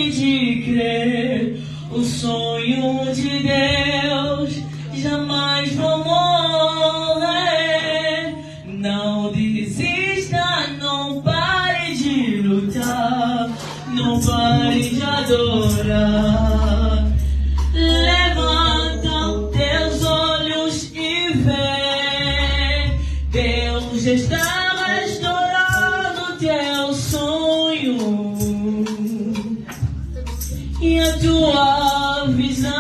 pare de crer. O sonho de Deus jamais vou morrer. Não desista, não pare de lutar, não pare de adorar. Levanta teus olhos e vê, Deus está restaurando teu sonho e a tua visão.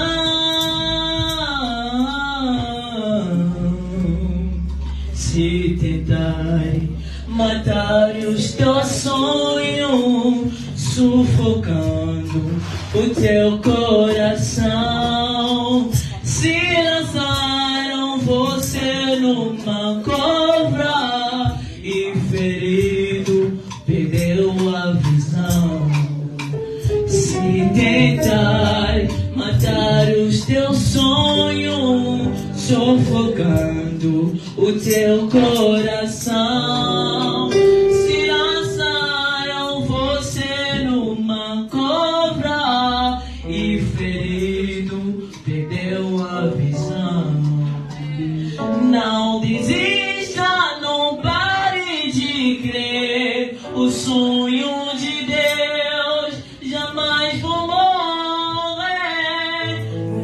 Se tentarem matar os teus sonhos, sufocando o teu coração, se lançaram você numa cobra e ferido perdeu a visão. Se tentar matar os teus sonhos, sufocando o teu coração, se lançaram você numa cobra e ferido perdeu a visão. Não desista, não pare de crer. O sonho de Deus jamais vou morrer.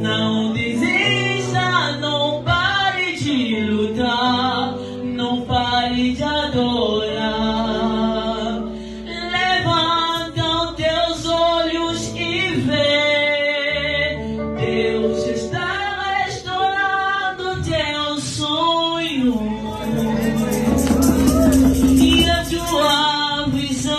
Não desista, não pare de lutar, não pare de adorar. Levanta teus olhos e vê, Deus está restaurando teu sonho e a tua visão.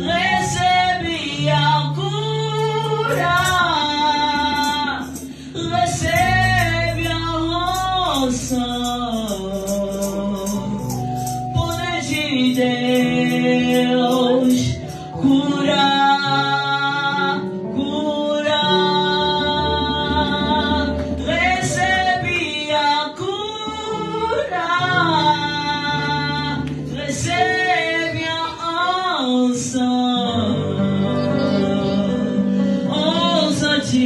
Recebe a cura, recebe a unção, poder de Deus, curar, curar. Recebe a cura, recebe a unção, ousa-te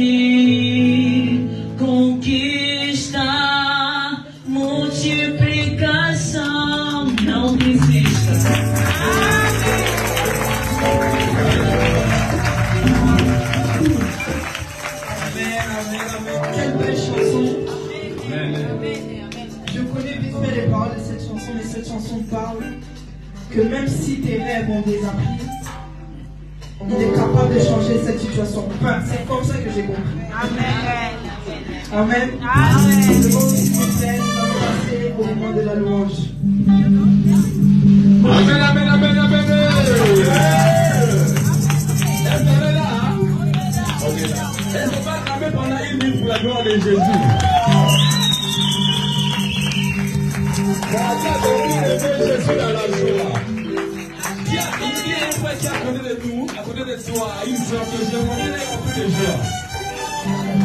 conquistar multiplicação. Não desista. Quelle belle chanson. Je connais vite fait les paroles de cette chanson, mais cette chanson parle que même si tes rêves ont des appris, il est capable de changer cette situation. Enfin, c'est comme ça que j'ai compris. Amen. Amen. Amen. Le moment s'il vous plaît, nous allons passer au moment de la louange. Amen, amen, amen, amen. Elle ne peut pas cramer pendant une minute pour la gloire de Jésus. Jésus dans la joie. Il y a un frère qui est à côté de nous, à côté de toi, une soeur que je connais rempli de joie.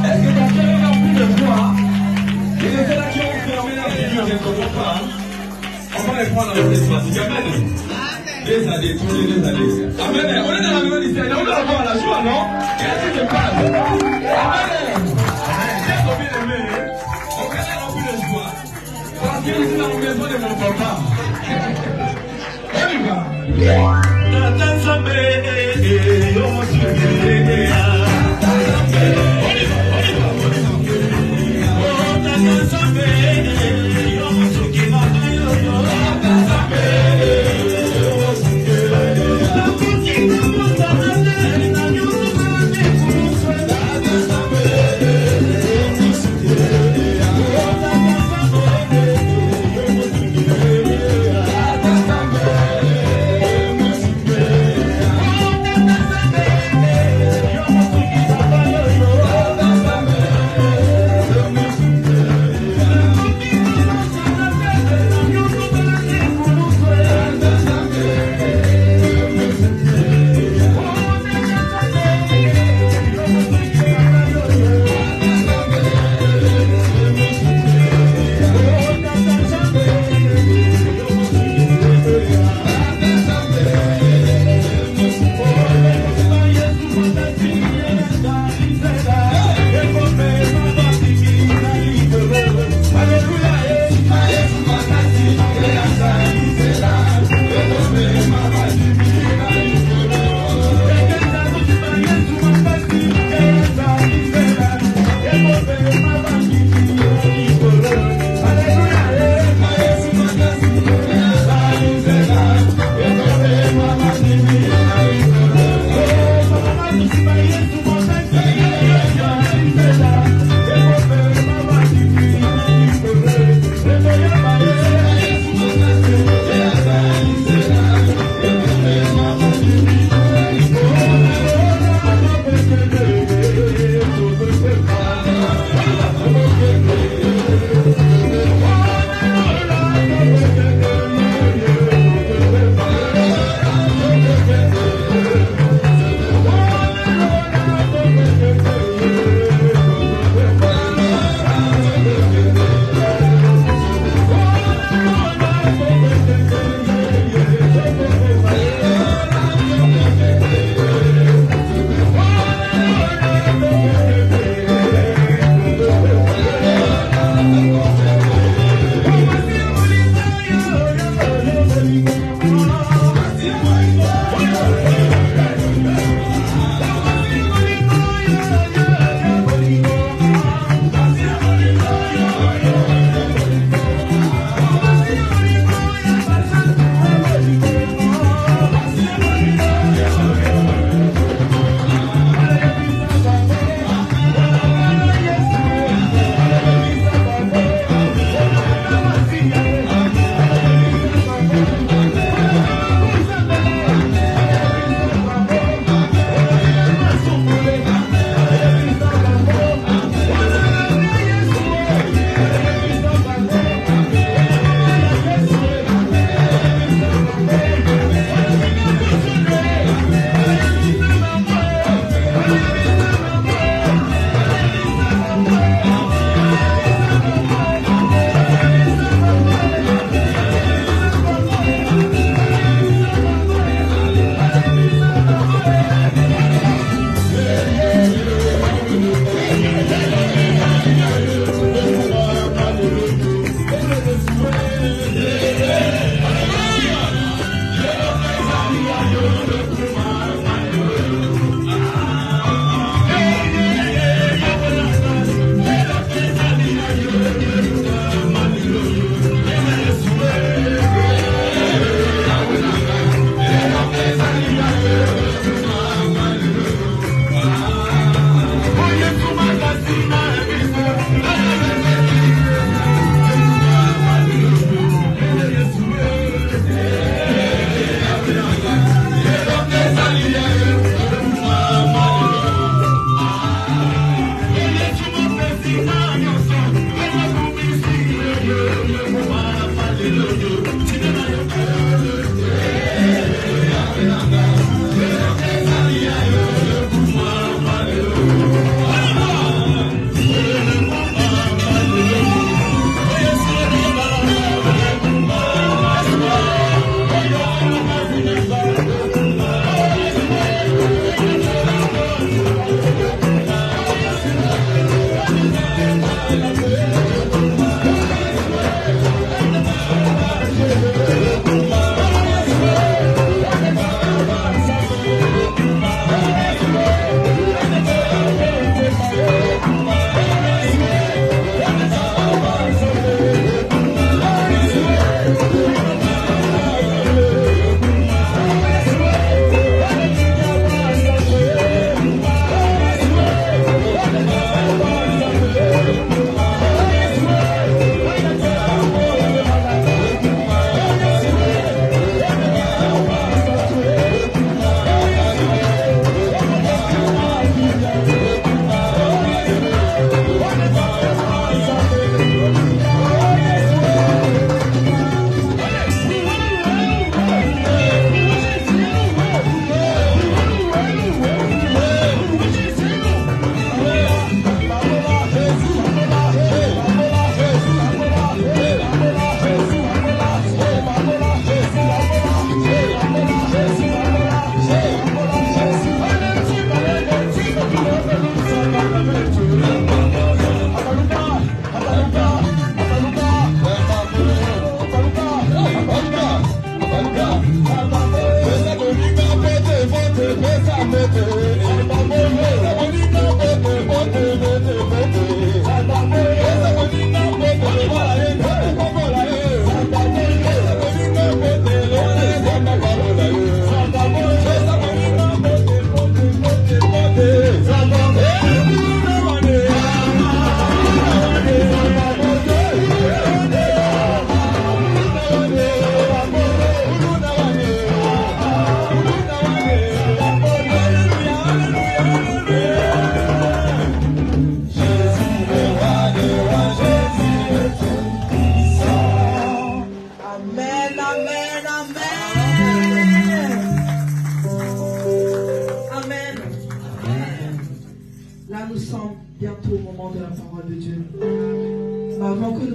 Est-ce que ton cœur est rempli de joie? Et les ceux-là qui ont fermé la vie, je ne comprends pas. On va les prendre dans notre espace. Amen. Des années, tous les années. Amen. On est dans la maison du Seigneur, on doit avoir la joie, non? Qu'est-ce qui se passe? Amen. Bien bien aimé, on est rempli de joie. Parce que ici dans la maison de mon papa. On y va.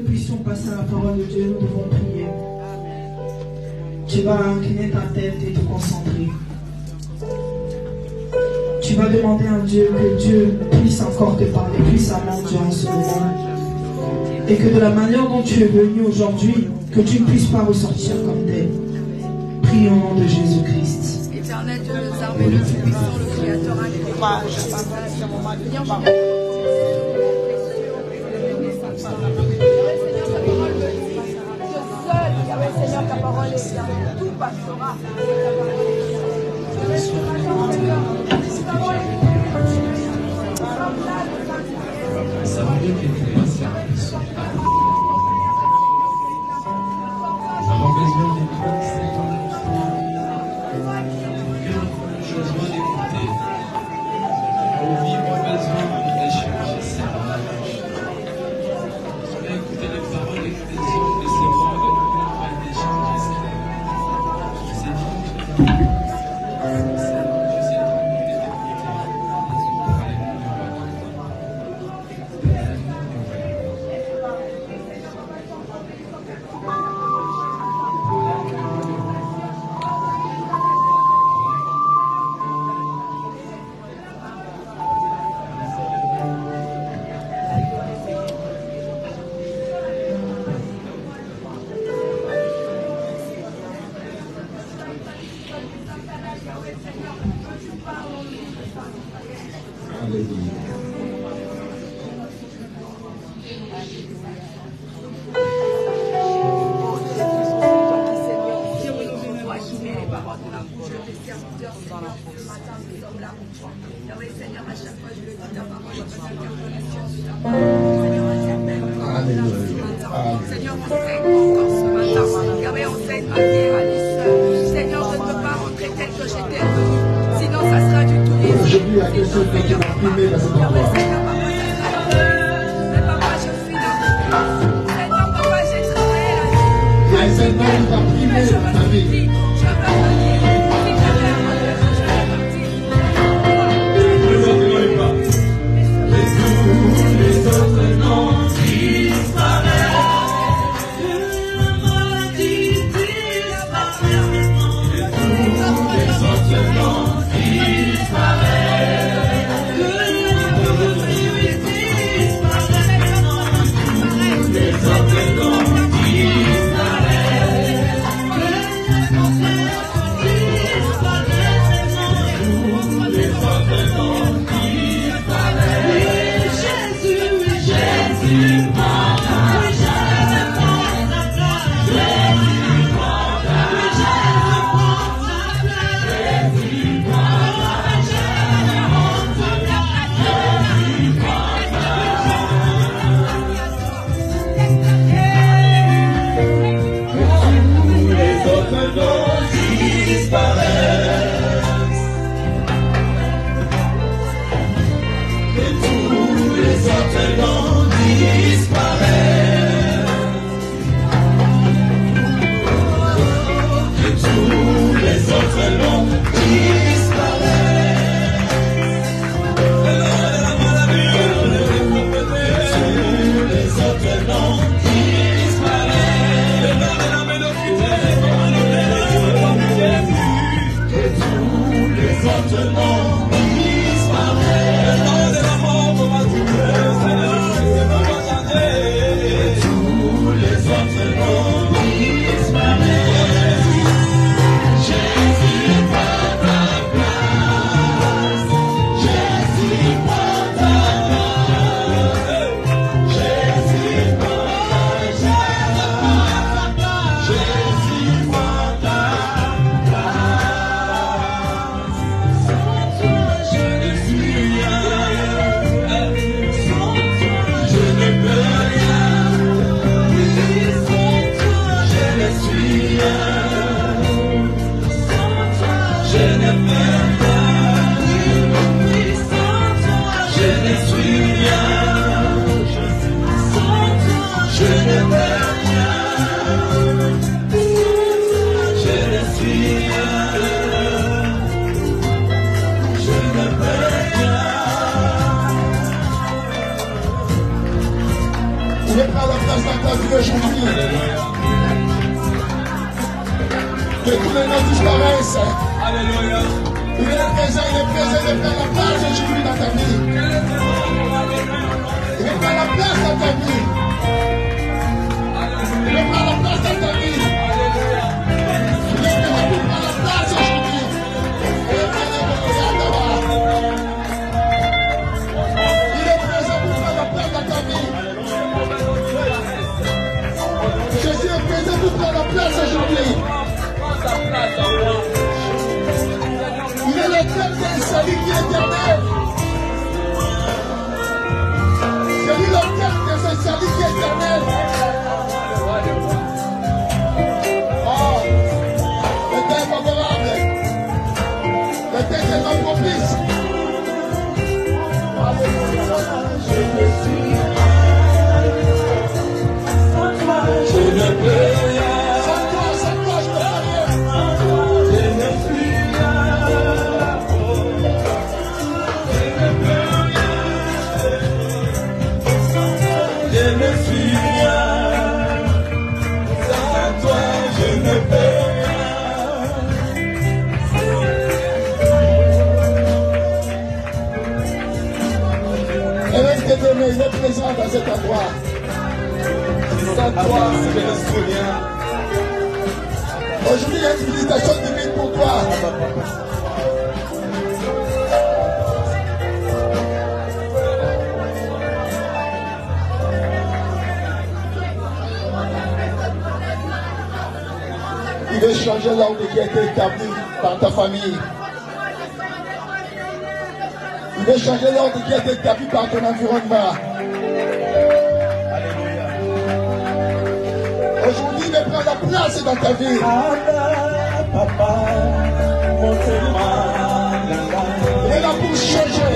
puissions passer à la parole de Dieu, nous devons prier. Tu vas incliner ta tête et te concentrer. Tu vas demander à Dieu que Dieu puisse encore te parler puissamment durant ce moment. Et que de la manière dont tu es venu aujourd'hui, que tu ne puisses pas ressortir comme tel. Prie au nom de Jésus-Christ. Éternel Dieu, les armées, le Tout-Puissant, le Créateur, Seigneur, ta parole est bien, tout passera. Ça va bien qu'il y ait un service. Ça va besoin d'écouter, Seigneur. J'ai besoin d'écouter. Nos vies ont besoin d'échanger, Seigneur. Je vais écouter les paroles des hommes de ces mots de nous pour d'échanger, Seigneur. C'est tout. Je prends la place d'un maintenant disparaisse. Alléluia. Il est présent de faire la place aujourd'hui dans ta vie. Il veut faire la place dans ta vie. Il veut faire la place dans ta vie. Il est présent pour faire la place aujourd'hui. Il est présent pour faire la place dans ta vie. Jésus est présent pour faire la place aujourd'hui. Il est l'éternel, celui qui est éternel. C'est lui l'éternel, c'est celui qui est éternel. Oh, le temps est favorable. Le temps est non propice. Je ne peux rien. Sans toi, je ne peux rien. Je ne suis rien. Je ne peux rien. Je ne suis rien. Sans toi, je ne peux rien. Et même Dieu, il est présent dans cet endroit. Sans toi, je ne suis rien. Aujourd'hui, il y a une visitation divine pour toi. Il veut changer l'ordre qui a été établi par ta famille. Il veut changer l'ordre qui a été établi par ton environnement. Aujourd'hui, il veut prendre la place dans ta vie. Il est là pour changer.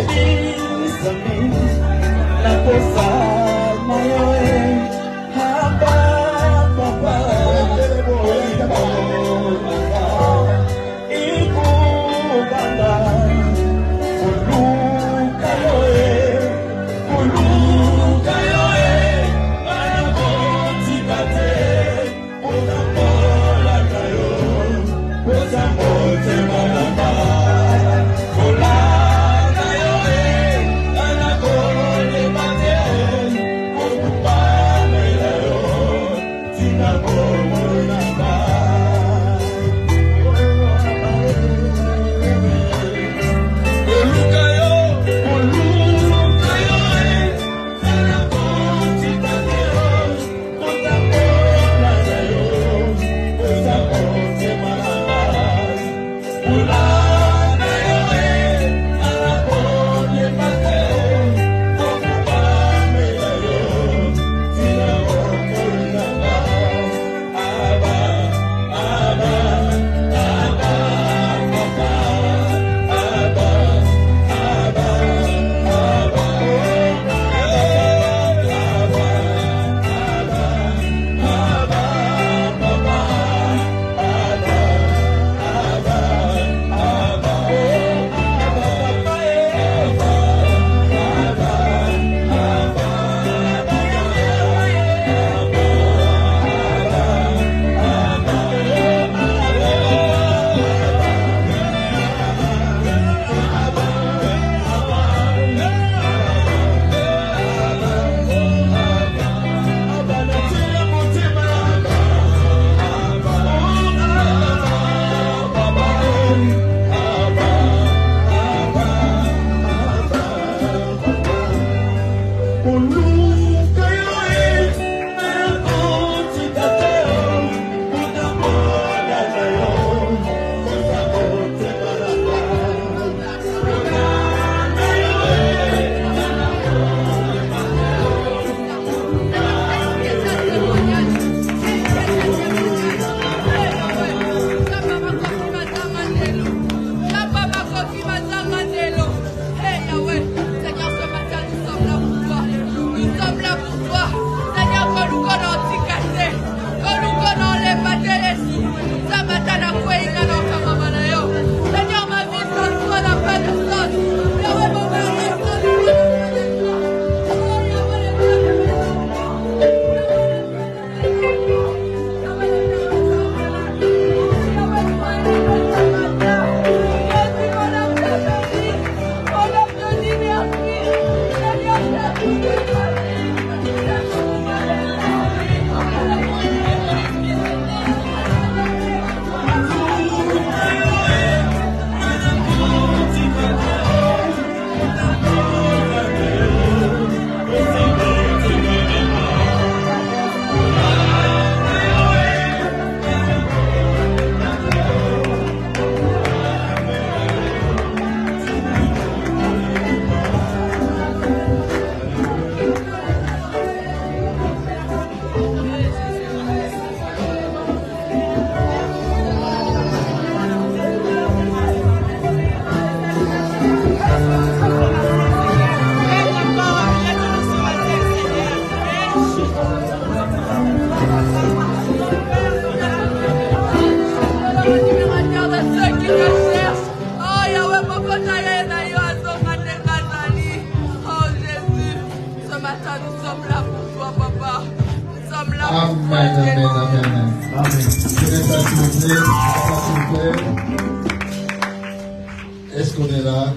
Est-ce qu'on est là?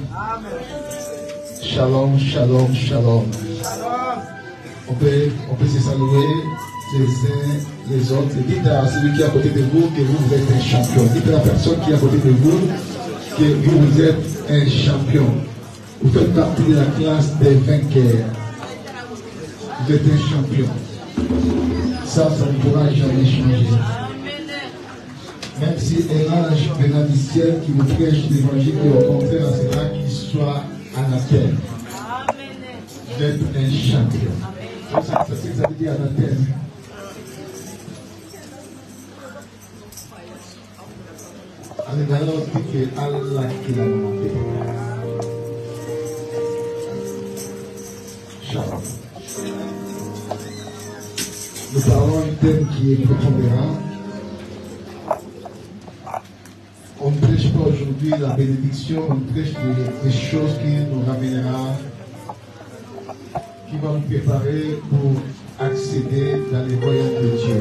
Shalom, shalom, shalom. On peut se saluer les uns les autres. Dites à celui qui est à côté de vous que vous êtes un champion. Dites à la personne qui est à côté de vous que vous êtes un champion. Vous faites partie de la classe des vainqueurs. Vous êtes un champion. Ça ne pourra jamais changer. Même si un ange venant du ciel qui vous prêche l'évangile, et au contraire, c'est là qu'il soit anathème. Vous êtes un champion. Ça veut dire anathème. Alors, dit que Allah qui l'a demandé. Shalom. Nous parlons d'un thème qui est prépondérant. On ne prêche pas aujourd'hui la bénédiction, on prêche des choses qui nous ramènera, qui vont nous préparer pour accéder dans les royaumes de Dieu.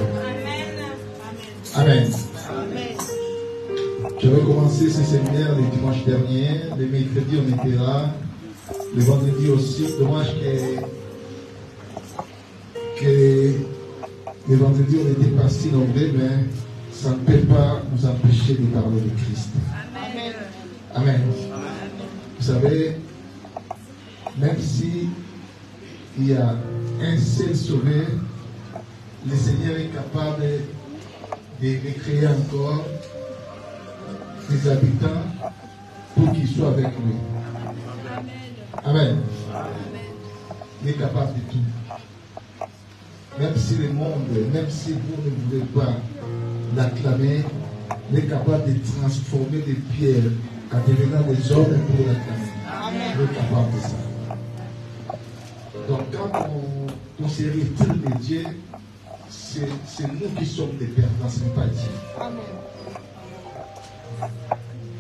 Amen. J'avais commencé ce séminaire le dimanche dernier, le mercredi on était là, le vendredi aussi. Dommage que le vendredi on n'était pas si nombreux, mais ça ne peut pas nous empêcher de parler de Christ. Amen. Vous savez, même si il y a un seul sauvé, le Seigneur est capable de recréer encore des habitants pour qu'ils soient avec lui. Amen. Il est capable de tout. Même si le monde, même si vous ne voulez pas l'acclamer, il est capable de transformer des pierres en devenant des hommes pour l'acclamer. Il est capable de ça. Donc quand on se retire de Dieu, c'est nous qui sommes des perdants, ce n'est pas Dieu.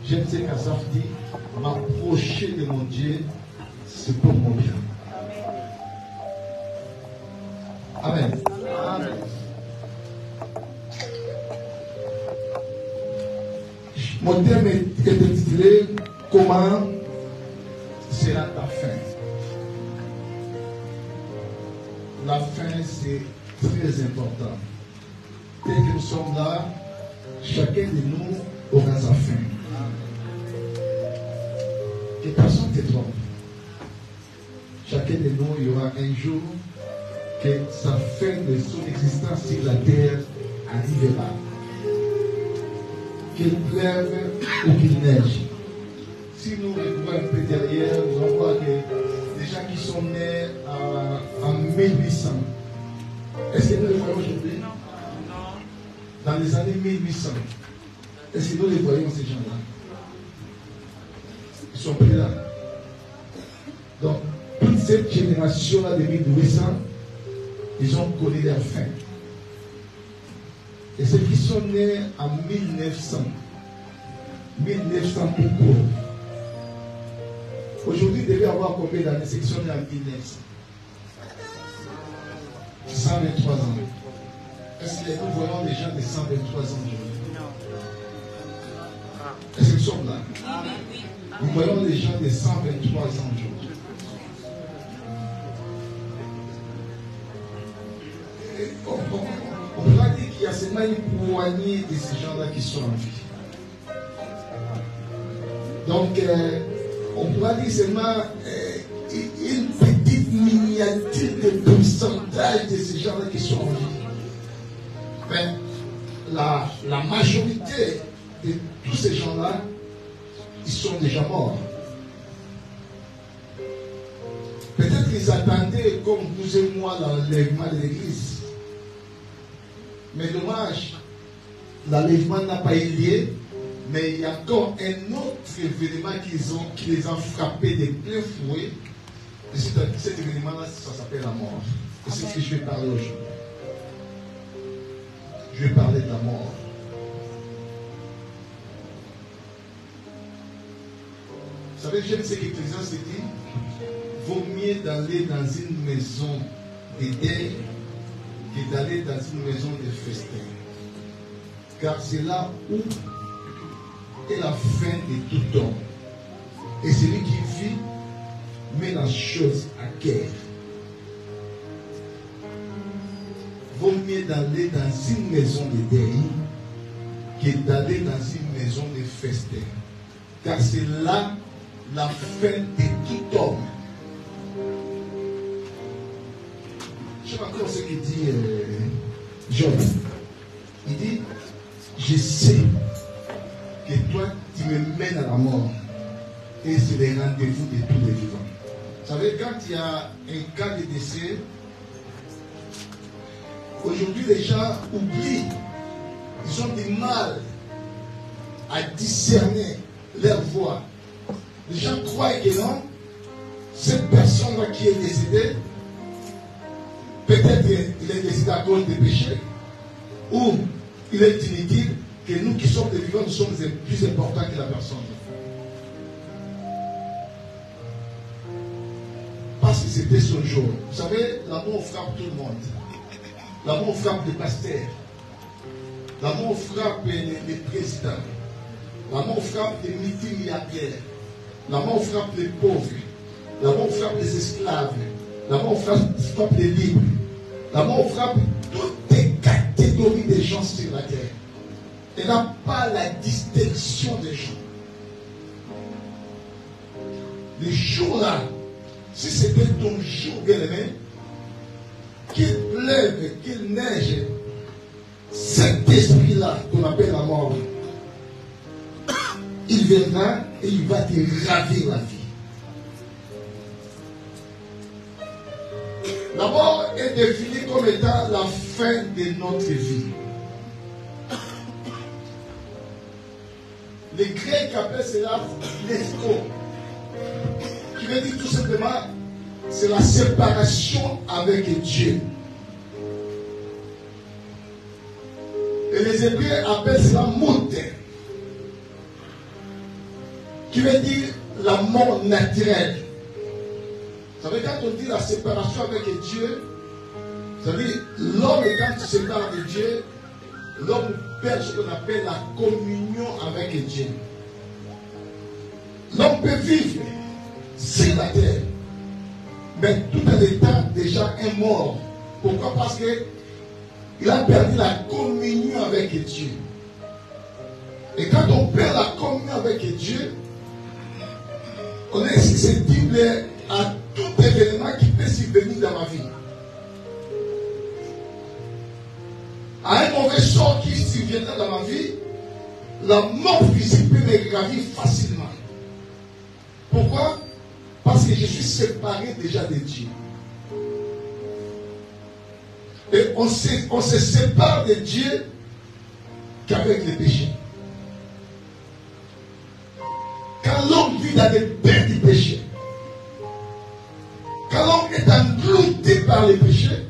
J'aime ce qu'Asaph dit, m'approcher de mon Dieu, c'est pour mon bien. Amen. Amen. Mon thème est intitulé comment sera ta fin. La fin, c'est très important. Dès que nous sommes là, chacun de nous aura sa fin. Que personne ne te trompe. Chacun de nous, il y aura un jour que sa fin de son existence sur la terre arrivera. Qu'il pleuve ou qu'il neige. Si nous regardons un peu derrière, nous allons voir que les gens qui sont nés en 1800, est-ce que nous les voyons aujourd'hui? Dans les années 1800, est-ce que nous les voyons ces gens-là? Ils sont plus là. Donc, toute cette génération-là de 1800, ils ont connu leur fin. Et ceux qui sont nés en 1900 pourquoi? Aujourd'hui, il devait y avoir combien d'années? Ceux qui sont nés en 1900? 123 ans. Est-ce que nous voyons des gens de 123 ans aujourd'hui? Est-ce qu'ils sont là? Nous voyons des gens de 123 ans aujourd'hui. On pourra dire qu'il y a seulement une poignée de ces gens-là qui sont en vie. Donc, on pourra dire seulement une petite miniature de pourcentage de ces gens-là qui sont en vie. Mais la majorité de tous ces gens-là, ils sont déjà morts. Peut-être qu'ils attendaient, comme vous et moi, l'enlèvement de l'Église. Mais dommage, l'enlèvement n'a pas eu lieu, mais il y a encore un autre événement qui les a frappés de plein fouet. Et cet événement-là, ça s'appelle la mort. Et c'est ce que je vais parler aujourd'hui. Je vais parler de la mort. Vous savez, j'aime ce qu'Ecclésiaste dit. Vaut mieux d'aller dans une maison de deuil que d'aller dans une maison de festin. Car c'est là où est la fin de tout homme. Et celui qui vit met la chose à guerre. Vaut mieux d'aller dans une maison de deuil que d'aller dans une maison de festin. Car c'est là la fin de tout homme. Je sais encore ce qu'il dit Job. Il dit, je sais que toi tu me mènes à la mort. Et c'est le rendez-vous de tous les vivants. Vous savez, quand il y a un cas de décès, aujourd'hui les gens oublient. Ils ont du mal à discerner leur voix. Les gens croient que non, cette personne-là qui est décédée, peut-être il est décédé à cause des péchés, ou il est inutile, que nous qui sommes des vivants, nous sommes plus importants que la personne. Parce que c'était son jour. Vous savez, l'amour frappe tout le monde. L'amour frappe les pasteurs. L'amour frappe les présidents. L'amour frappe les multimilliardaires. L'amour frappe les pauvres. L'amour frappe les esclaves. L'amour frappe les libres. L'amour frappe toutes les catégories des gens sur la terre. Elle n'a pas la distinction des gens. Les jours-là, si c'était ton jour bien-aimé, qu'il pleuve, qu'il neige, cet esprit-là qu'on appelle la mort, il viendra et il va te ravir la vie. La mort est définie comme étant la fin de notre vie. Les Grecs appellent cela l'esco, qui veut dire tout simplement c'est la séparation avec Dieu. Et les Hébreux appellent cela moute, qui veut dire la mort naturelle. Vous savez, quand on dit la séparation avec Dieu, vous savez, l'homme, quand il se sépare de Dieu, l'homme perd ce qu'on appelle la communion avec Dieu. L'homme peut vivre sur la terre, mais tout en étant déjà un mort. Pourquoi? Parce qu'il a perdu la communion avec Dieu. Et quand on perd la communion avec Dieu, on est susceptible à tout événement qui peut survenir dans ma vie. À un mauvais sort qui surviendra dans ma vie, la mort physique peut me gravir facilement. Pourquoi? Parce que je suis séparé déjà de Dieu. Et on se sépare de Dieu qu'avec les péchés. Quand l'homme vit dans les paix du péché, quand l'homme est englouti par les péchés,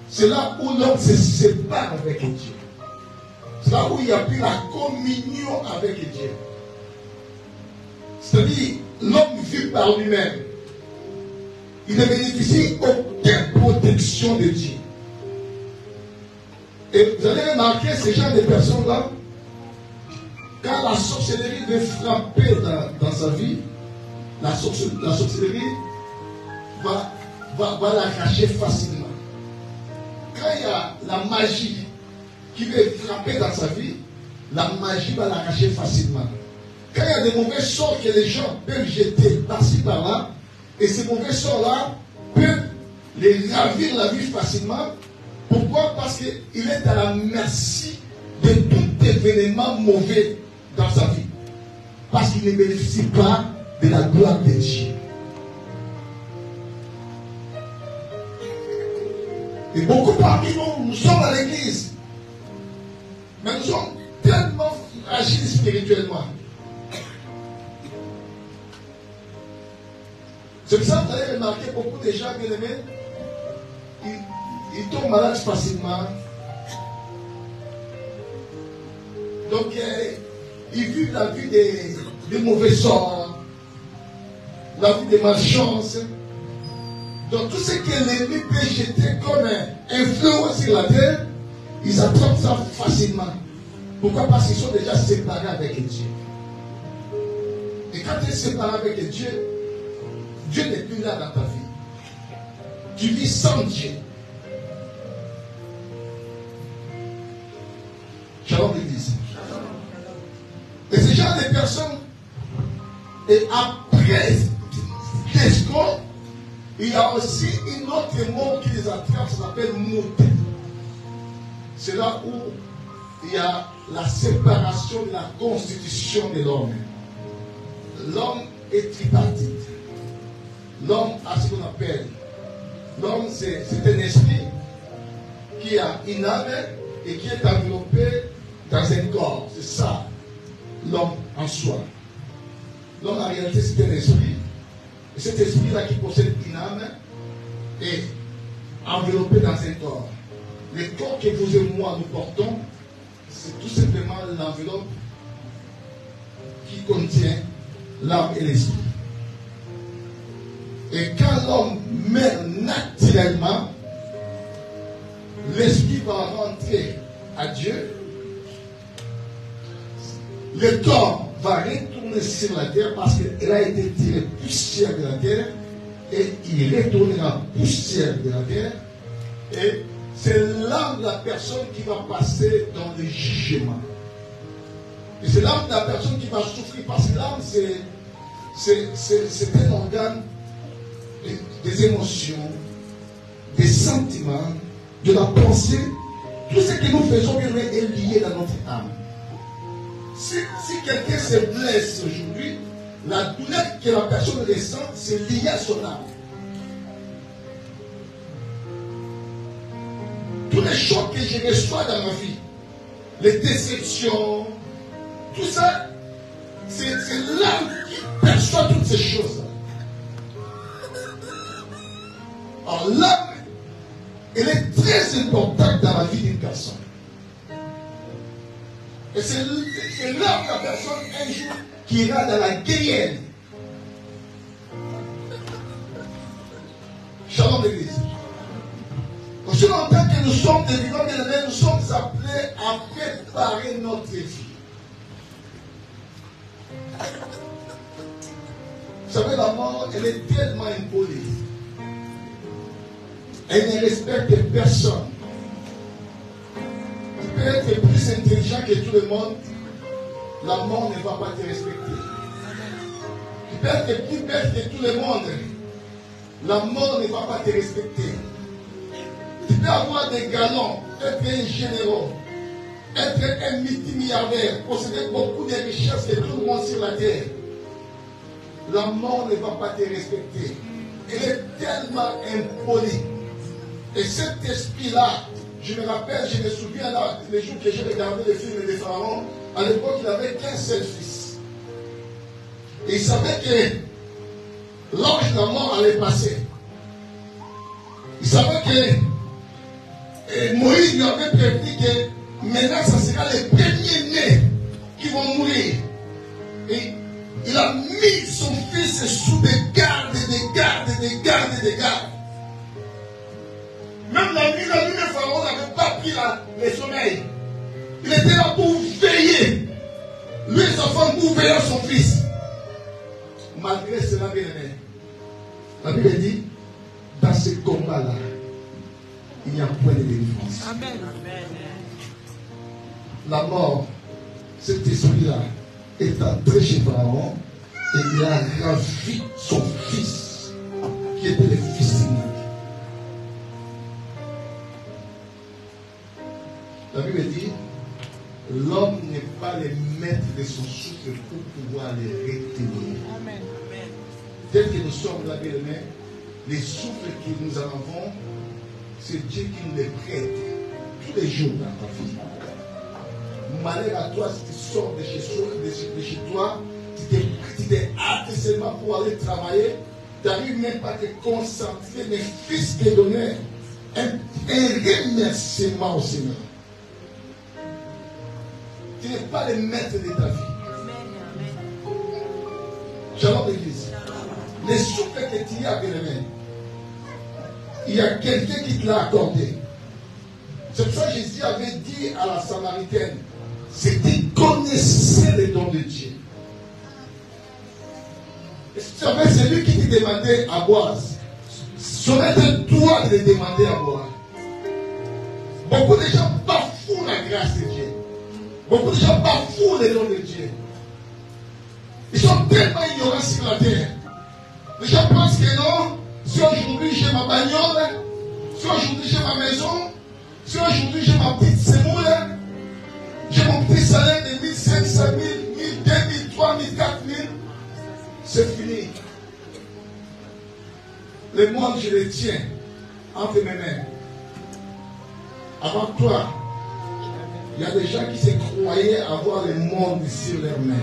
c'est là où l'homme se sépare avec Dieu. C'est là où il n'y a plus la communion avec Dieu. C'est-à-dire, l'homme vit par lui-même. Il ne bénéficie aucune protection de Dieu. Et vous allez remarquer ces genre de personnes-là, quand la sorcellerie veut frapper dans sa vie, la sorcellerie va l'arracher facilement. Quand il y a la magie qui veut frapper dans sa vie, la magie va l'arracher facilement. Quand il y a des mauvais sorts que les gens peuvent jeter par-ci par-là, et ces mauvais sorts-là peuvent les ravir la vie facilement. Pourquoi? Parce qu'il est à la merci de tout événement mauvais dans sa vie. Parce qu'il ne bénéficie pas de la gloire de Dieu. Et beaucoup parmi nous sommes à l'église, mais nous sommes tellement fragiles spirituellement. C'est pour ça que vous allez remarquer beaucoup de gens bien aimés, ils tombent malades facilement. Donc ils vivent la vie des mauvais sorts, la vie des malchances. Donc tout ce que l'ennemi peut jeter comme influence sur la terre, ils attrapent ça facilement. Pourquoi? Parce qu'ils sont déjà séparés avec Dieu. Et quand tu es séparé avec Dieu, Dieu n'est plus là dans ta vie. Tu vis sans Dieu. Shalom l'église. Et ce genre de personnes, et après l'escroc, il y a aussi une autre mot qui les attrape, ça s'appelle mout. C'est là où il y a la séparation de la constitution de l'homme. L'homme est tripartite. L'homme a ce qu'on appelle. L'homme, c'est un esprit qui a une âme et qui est enveloppé dans un corps. C'est ça, l'homme en soi. L'homme, en réalité, c'est un esprit. Et cet esprit-là qui possède une âme est enveloppé dans un corps. Le corps que vous et moi nous portons, c'est tout simplement l'enveloppe qui contient l'âme et l'esprit. Et quand l'homme meurt naturellement, l'esprit va rentrer à Dieu. Le corps va retourner sur la terre parce qu'il a été tiré poussière de la terre et il retournera poussière de la terre. Et c'est l'âme de la personne qui va passer dans le jugement. Et c'est l'âme de la personne qui va souffrir parce que l'âme, c'est un organe des émotions, des sentiments, de la pensée. Tout ce que nous faisons est lié dans notre âme. Si quelqu'un se blesse aujourd'hui, la douleur que la personne ressent, c'est lié à son âme. Tous les chocs que je reçois dans ma vie, les déceptions, tout ça, c'est l'âme qui perçoit toutes ces choses. Alors l'âme, elle est très importante dans la vie d'une personne. Et c'est l'âme de la personne un jour qui ira dans la guerre. Shalom l'église. Aussi longtemps que nous sommes des vivants bien-aimés, nous sommes appelés à préparer notre vie. Vous savez, la mort, elle est tellement impolie. Elle ne respecte personne. Tu peux être plus intelligent que tout le monde, la mort ne va pas te respecter. Tu peux être plus bête que tout le monde, la mort ne va pas te respecter. Tu peux avoir des galons, être un généraux, être un multimilliardaire, posséder beaucoup de richesses que tout le monde sur la terre. La mort ne va pas te respecter. Elle est tellement impolie. Et cet esprit-là, je me rappelle, je me souviens là, les jours que j'ai regardé les films de Pharaon, à l'époque il n'avait qu'un seul fils. Et il savait que l'ange de la mort allait passer. Il savait que Moïse lui avait prévenu que maintenant ce sera les premiers-nés qui vont mourir. Et il a mis son fils sous des gardes, des gardes, des gardes, des gardes. Même la nuit de Pharaon n'avait pas pris le sommeil. Il était là pour veiller. Lui et sa femme pour veiller à son fils. Malgré cela, bien aimé, la Bible dit, dans ce combat-là, il n'y a point de délivrance. Amen. La mort, cet esprit-là, est entré chez Pharaon et il a ravi son fils, qui était le fils unique. La Bible dit, l'homme n'est pas le maître de son souffle pour pouvoir le retenir. Amen. Tel que nous sommes là, bien aimés, les souffles que nous en avons, c'est Dieu qui nous les prête tous les jours dans ta vie. Malheur à toi si tu sors de chez toi, tu t'es hâte seulement pour aller travailler, tu n'arrives même pas à te concentrer, mais fils te donner un remerciement au Seigneur. Tu n'es pas le maître de ta vie. Shalom l'église. Les souffles que tu as, bien aimé, il y a quelqu'un qui te l'a accordé. C'est pour ça que Jésus avait dit à la Samaritaine, c'est qu'il connaissait les dons de Dieu. C'est lui qui te demandait à boire. Serait-il toi de demander à boire? Beaucoup de gens bafouent la grâce de Dieu. Beaucoup de gens bafouent le nom de Dieu. Ils sont tellement ignorants sur la terre. Les gens pensent que non, si aujourd'hui j'ai ma bagnole, si aujourd'hui j'ai ma maison, si aujourd'hui j'ai ma petite semoule, j'ai mon petit salaire de 1500, 1000, 1000, 2000, 3000, 4000, c'est fini. Le monde, je le tiens entre mes mains. Avant toi, il y a des gens qui se croyaient avoir le monde sur leurs mains.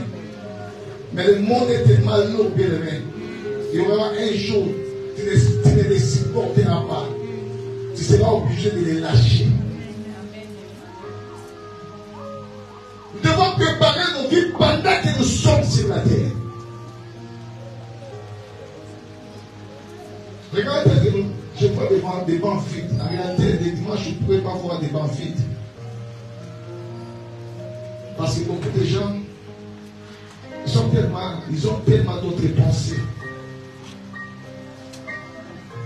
Mais le monde est tellement lourd, bien aimé. Il y aura un jour, tu ne les supporteras pas. Tu seras obligé de les lâcher. Nous devons préparer nos vies pendant que nous sommes sur la terre. Regardez, je vois des bancs vides. En réalité, les dimanches, je ne pouvais pas voir des bancs vides. Parce que beaucoup de gens, ils ont tellement d'autres pensées.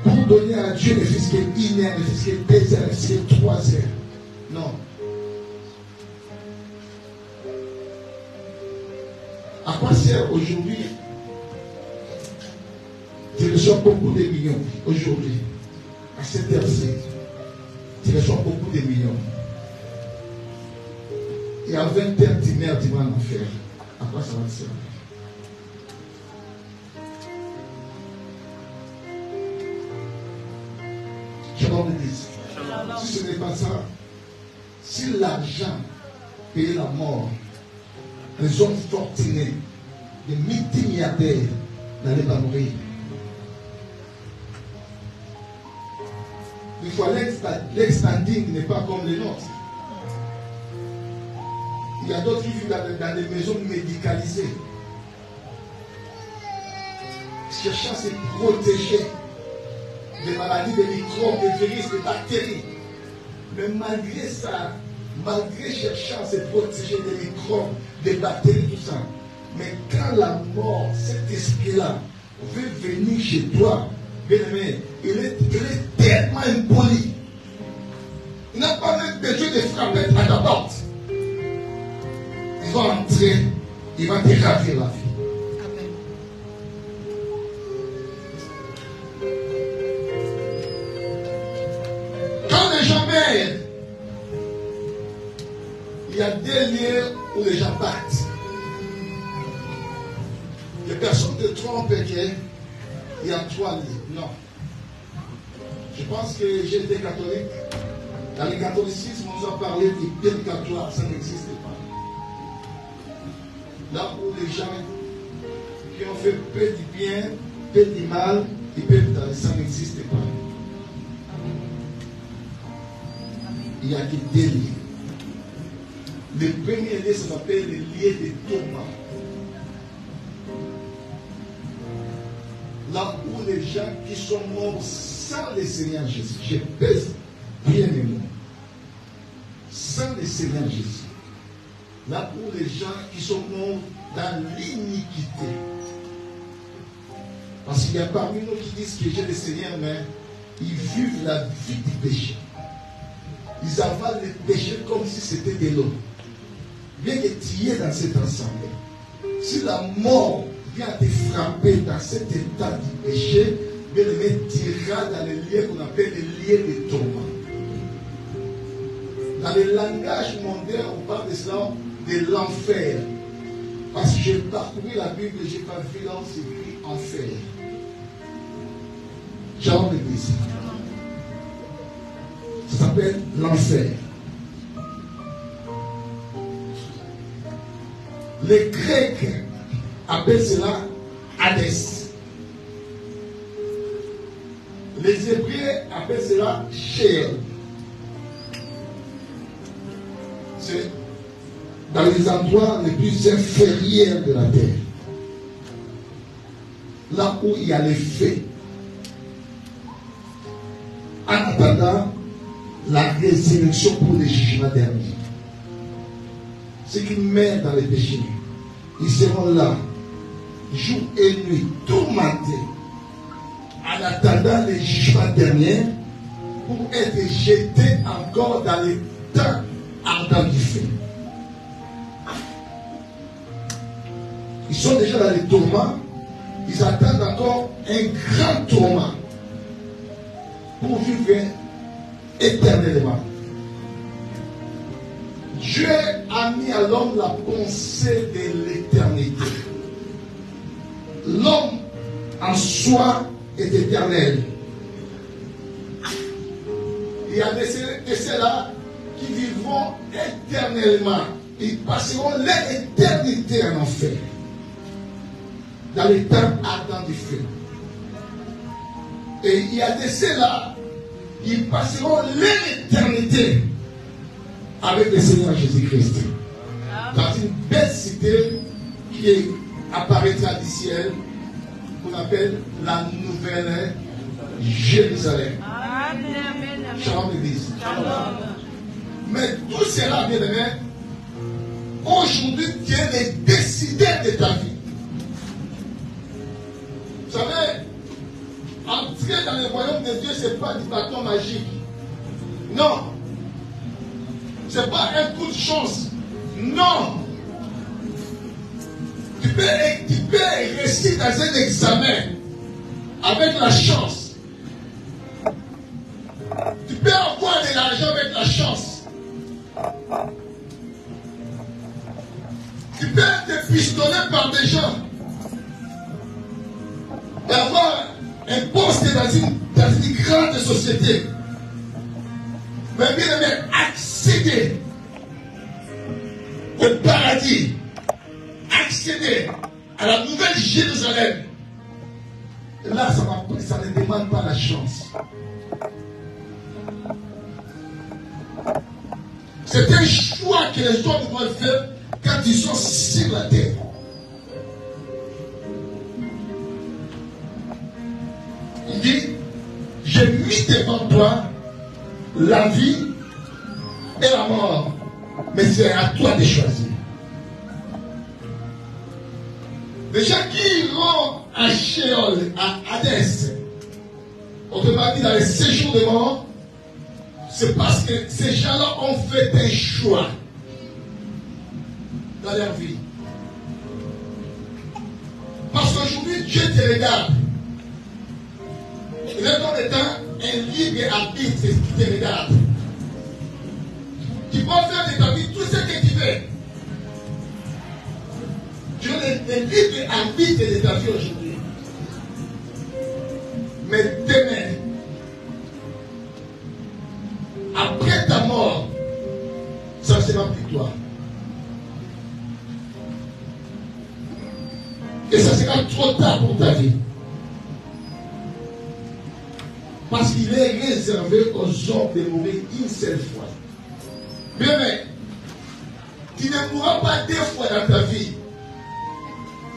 Pour donner à Dieu ne fût-ce que 1 heure, ne fût-ce que 2 heures, ne fût-ce que 3 heures. Non. À quoi sert aujourd'hui? Tu reçois beaucoup de millions aujourd'hui. À cette heure-ci, tu reçois beaucoup de millions. Et à 20 heures, tu meurs, tu vas en enfer. À quoi ça va te servir? Shalom l'église. Si ce n'est pas ça, si l'argent paye la mort, les hommes fortunés, les multimilliardaires n'allaient pas mourir. Une fois l'extending n'est pas comme les nôtres. Il y a d'autres qui vivent dans des maisons médicalisées, cherchant à se protéger des maladies, des microbes, des virus, des bactéries. Mais malgré ça, malgré cherchant à se protéger des microbes, des bactéries, tout ça, mais quand la mort, cet esprit-là, veut venir chez toi, bien aimé, il est tellement impoli. Il n'a pas même besoin de frapper à ta porte. Il va entrer, il va te ravir la vie. Amen. Quand les gens meurent, il y a 2 lieux où les gens partent. Les personnes te trompent qu'il y a 3 lieux. Non. Je pense que j'étais catholique. Dans le catholicisme, on nous a parlé du purgatoire, ça n'existe pas. Là où les gens qui ont fait peu du bien, peu du mal, ils peuvent aller, ça n'existe pas. Il y a que 2 lieux. Le premier lieu, ça s'appelle le lieu de tourment. Là où les gens qui sont morts sans le Seigneur Jésus, je pèse bien mes mots, sans le Seigneur Jésus. Là où les gens qui sont morts dans l'iniquité. Parce qu'il y a parmi nous qui disent que j'ai le Seigneur, mais ils vivent la vie du péché. Ils avalent le péché comme si c'était de l'eau. Bien que tu es dans cet ensemble, si la mort vient te frapper dans cet état du péché, bien aimé, tu iras dans le lieu qu'on appelle le lieu de tourment. Dans le langage mondain, on parle de cela, de l'enfer. Parce que j'ai parcouru la Bible et j'ai pas vu là où c'est écrit enfer. Jean l'église. Ça s'appelle l'enfer. Les Grecs appellent cela Hadès. Les Hébreux appellent cela Sheol. C'est dans les endroits les plus inférieurs de la terre. Là où il y a les faits. En attendant la résurrection pour les jugements derniers. Ceux qui meurent dans les péchés, ils seront là jour et nuit, tourmentés, en attendant les jugements derniers, pour être jetés encore dans les temps ardents du feu. Ils sont déjà dans les tourments, ils attendent encore un grand tourment pour vivre éternellement. Dieu a mis à l'homme la pensée de l'éternité. L'homme en soi est éternel. Il y a de ceux-là qui vivront éternellement. Ils passeront leur éternité en enfer, dans les temps ardents du feu. Et il y a de ceux-là qui passeront leur éternité avec le Seigneur Jésus-Christ. Dans une belle cité qui apparaîtra du ciel, qu'on appelle la Nouvelle Jérusalem. Shalom l'église. Mais tout cela, bien aimé, aujourd'hui, Dieu est décideur de ta vie. Vous savez, entrer dans le royaume de Dieu, ce n'est pas du bâton magique. Non. Ce n'est pas un coup de chance. Non. Tu peux réussir dans un examen avec la chance. Tu peux avoir de l'argent avec la chance. Tu peux être pistonné par des gens et avoir un poste dans une grande société. Mais bien aimé, accéder au paradis, accéder à la Nouvelle Jérusalem. Là, ça ne demande pas la chance. C'est un choix que les hommes doivent faire quand ils sont sur la terre. Il dit, j'ai mis devant toi la vie et la mort, mais c'est à toi de choisir. Les gens qui iront à Sheol, à Hadès, autrement dit dans les séjours de mort, c'est parce que ces gens-là ont fait un choix dans leur vie. Parce qu'aujourd'hui, Dieu te regarde. Il est comme étant un libre arbitre qui te regarde. Tu peux faire de ta vie tout ce que tu veux. Dieu est le libre arbitre de ta vie aujourd'hui. Mais demain, après ta mort, ça sera plus toi. Et ça sera trop tard pour ta vie. Parce qu'il est réservé aux hommes de mourir une seule fois. Mais tu ne mourras pas deux fois dans ta vie.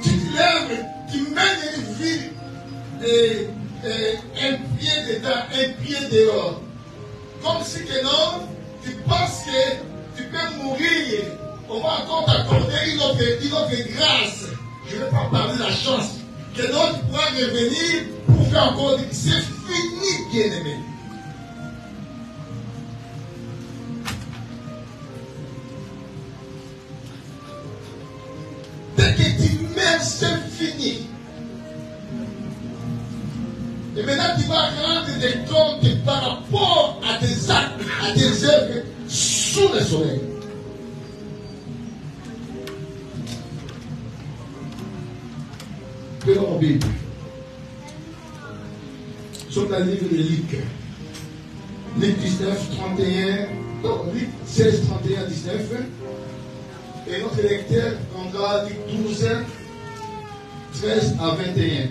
Tu te lèves, tu mènes une vie, un pied dedans, un pied dehors. Comme si que non, tu penses que tu peux mourir. On va encore t'accorder une autre grâce. Je ne vais pas parler de la chance. Que non, tu pourras revenir pour faire encore des... C'est fini, bien-aimé. Dès que tu meurs, c'est fini. Et maintenant, tu vas rendre des comptes par rapport à tes actes, à tes œuvres sous le soleil. Prenons la Bible. Nous sommes dans le livre de Luc. Luc 19, 31. Non, Luc 16, 31, 19. Et notre lecteur prendra Luc 12, 13 à 21.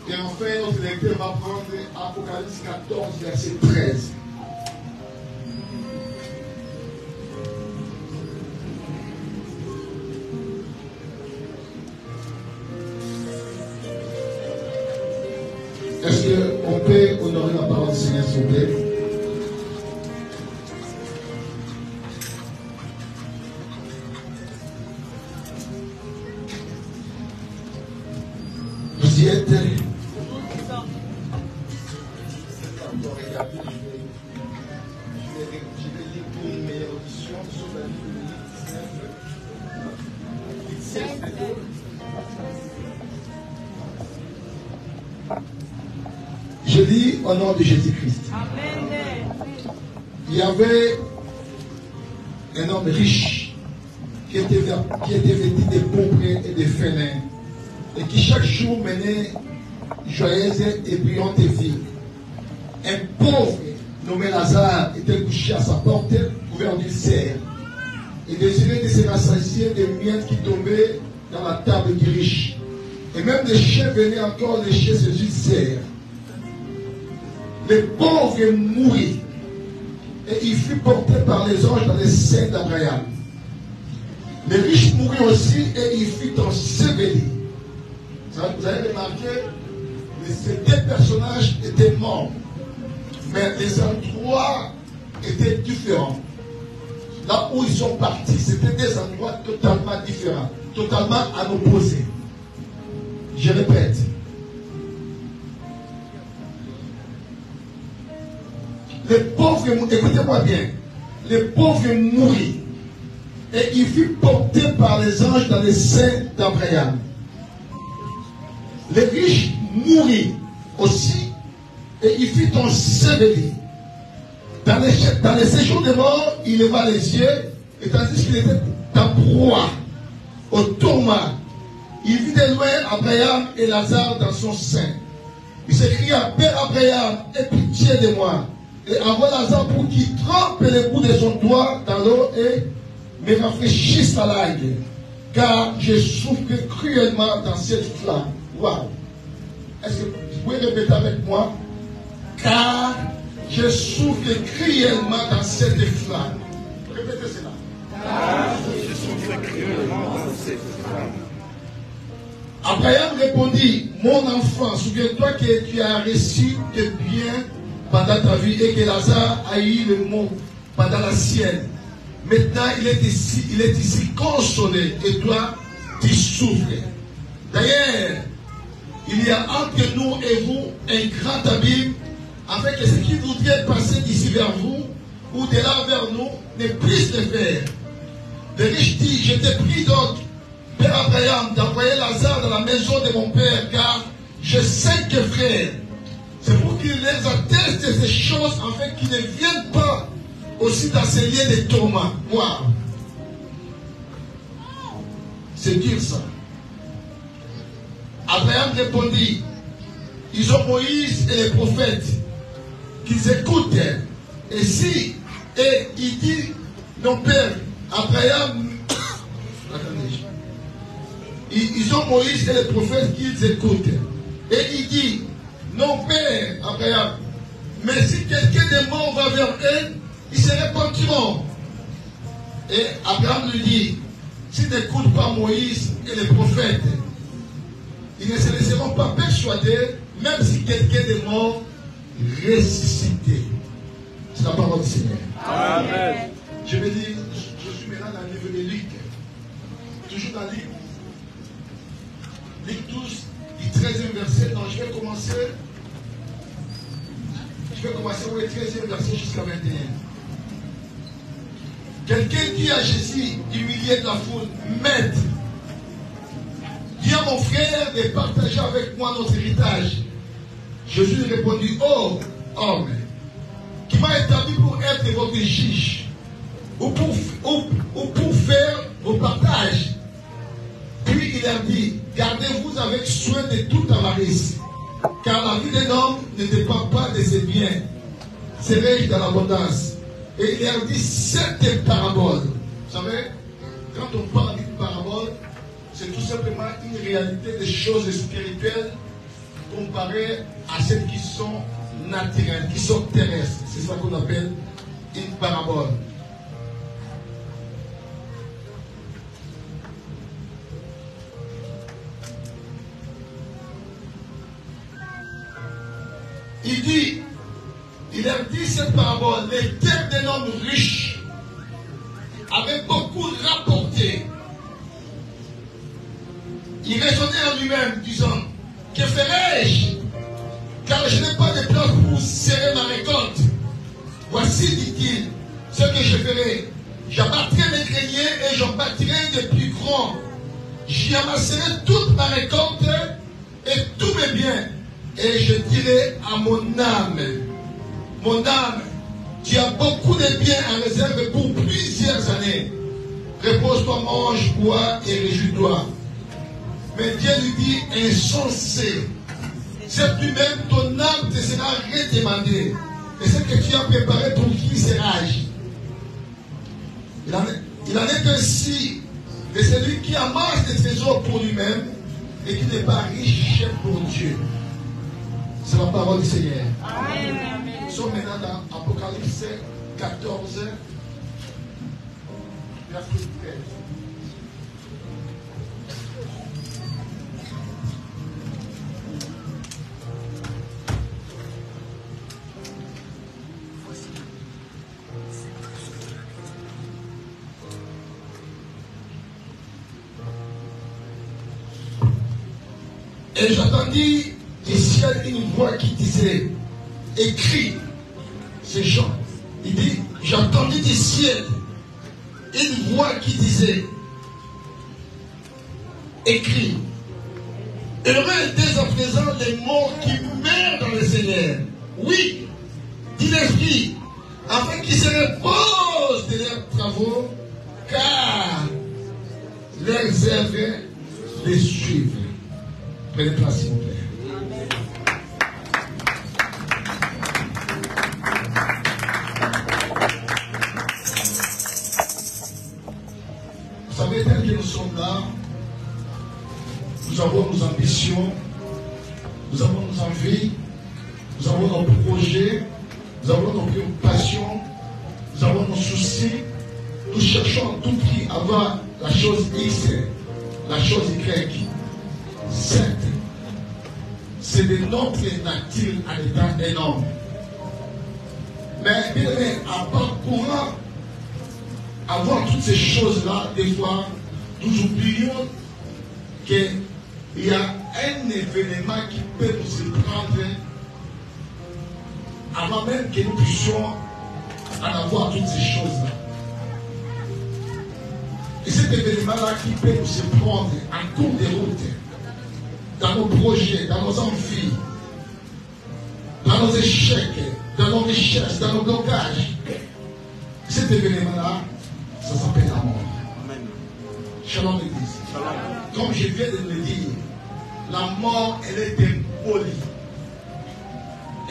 Et enfin, notre lecteur va prendre Apocalypse 14, verset 13. Est-ce qu'on peut honorer la parole du Seigneur, s'il vous plaît? y êtes? Je lis au nom de Jésus-Christ. Il y avait un homme riche qui était vêtu de pauvres et de félins et qui chaque jour menait joyeuse et brillante vie. Un pauvre nommé Lazare était couché à sa porte, couvert d'ulcères, et désirait de se rassasier des miettes qui tombaient dans la table du riche. Et même des chiens venaient encore lécher ses ulcères. Le pauvre mourut, et il fut porté par les anges dans les seins d'Abraham. Le riche mourut aussi, et il fut enseveli. Vous avez remarqué, ces deux personnages étaient morts, mais les endroits étaient différents. Là où ils sont partis, c'était des endroits totalement différents, totalement à l'opposé. Je répète. Les pauvres, écoutez-moi bien, les pauvres mourut, et il fut porté par les anges dans les seins d'Abraham. Les riches mourut aussi, et il fut enseveli. Dans les séjours des morts, il leva les yeux, et tandis qu'il était en proie au tourment, il vit de loin Abraham et Lazare dans son sein. Il s'écria: Père Abraham, aie pitié de moi, et envoie Lazare pour qu'il trempe les bouts de son doigt dans l'eau et me rafraîchisse la langue, car je souffre cruellement dans cette flamme. Waouh! Est-ce que vous pouvez répéter avec moi? Car je souffre cruellement dans cette flamme. Répétez cela. Car je souffre cruellement dans cette flamme. Abraham répondit: Mon enfant, souviens-toi que tu as reçu de bien pendant ta vie et que Lazare a eu le mot pendant la sienne. Maintenant, il est ici consolé et toi, tu souffres. D'ailleurs, il y a entre nous et vous un grand abîme, afin que ce qui voudrait passer d'ici vers vous ou de là vers nous ne puisse le faire. Le riche dit: Je te prie donc, Père Abraham, d'envoyer Lazare dans la maison de mon père, car je sais que frère. C'est pour qu'il les atteste de ces choses, afin qu'ils ne viennent pas aussi dans ces lieux de tourment. Wow. C'est dur ça. Abraham répondit: Ils ont Moïse et les prophètes, qu'ils écoutent. Et si, et il dit: Non, Père, Abraham, ils ont Moïse et les prophètes qu'ils écoutent. Et il dit: Non, Père, Abraham, mais si quelqu'un des morts va vers eux, ils se repentiront. Et Abraham lui dit: S'ils n'écoutent pas Moïse et les prophètes, ils ne se laisseront pas persuader, même si quelqu'un des morts ressuscité. C'est la parole du Seigneur. Amen. Je vais dire, je suis maintenant dans le livre de Luc. Toujours dans Luc. Luc 12, du 13e verset. Non, je vais commencer au 13e verset jusqu'à 21. Quelqu'un dit à Jésus, du milieu de la foule: Maître, dis à mon frère de partager avec moi notre héritage. Jésus lui répondit: Oh, homme, qui m'a établi pour être votre juge, ou pour faire vos partages. Puis il leur dit: Gardez-vous avec soin de toute avarice, car la vie d'un homme ne dépend pas de ses biens, c'est riche dans l'abondance. Et il leur dit cette parabole. Vous savez, quand on parle d'une parabole, c'est tout simplement une réalité des choses spirituelles comparées à celles qui sont naturelles, qui sont terrestres. C'est ça qu'on appelle une parabole. Il leur dit cette parabole: les terres d'un homme riche avaient beaucoup rapporté. Il raisonnait en lui-même, disant: que faire greniers. J'abattrai mes greniers et j'en bâtirai de plus grands. J'y amasserai toute ma récolte et tous mes biens. Et je dirai à mon âme, tu as beaucoup de biens en réserve pour plusieurs années. Repose-toi, mange, bois et réjouis-toi. Mais Dieu lui dit, insensé, c'est lui-même ton âme te sera redemandée. Et ce que tu as préparé pour qui sera agi. Il en est ainsi de celui qui amasse des trésors pour lui-même et qui n'est pas riche pour Dieu. C'est la parole du Seigneur. Amen. Nous sommes maintenant dans Apocalypse 14, verset 13. Et j'entendis du ciel une voix qui disait, écris, c'est Jean. Il dit, j'entendis du ciel une voix qui disait, écris. Heureux dès à présent les morts qui meurent dans le Seigneur. Oui, dit l'Esprit, afin qu'ils se reposent de leurs travaux, car leurs œuvres les suivent. Prenez place, s'il vous plaît. Vous savez, tel que nous sommes là, nous avons nos ambitions, nous avons nos envies, nous avons nos projets, nous avons nos préoccupations, nous avons nos soucis. Nous cherchons à tout prix à avoir la chose X, la chose Y. Certes, c'est de notre nature à l'état énorme. Mais bien aimé, en parcourant avoir toutes ces choses-là, des fois, nous oublions qu'il y a un événement qui peut nous surprendre avant même que nous puissions en avoir toutes ces choses-là. Et cet événement-là qui peut nous surprendre en cours de route, dans nos projets, dans nos envies, dans nos échecs, dans nos richesses, dans nos blocages. Cet événement-là, ça s'appelle la mort. Amen. Shalom l'Église. Comme je viens de le dire, la mort, elle est impolie.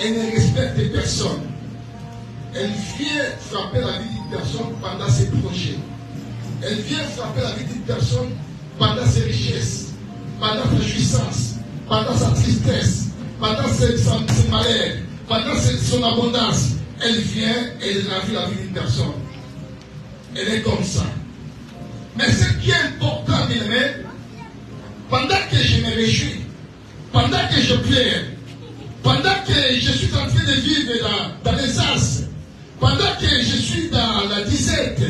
Elle ne respecte personne. Elle vient frapper la vie d'une personne pendant ses projets. Elle vient frapper la vie d'une personne pendant ses richesses, pendant sa jouissance, pendant sa tristesse, pendant ses malheurs, pendant son abondance. Elle vient et elle ravit la vie d'une personne. Elle est comme ça. Mais ce qui est important, bien aimé, pendant que je me réjouis, pendant que je pleure, pendant que je suis en train de vivre dans les as, pendant que je suis dans la disette,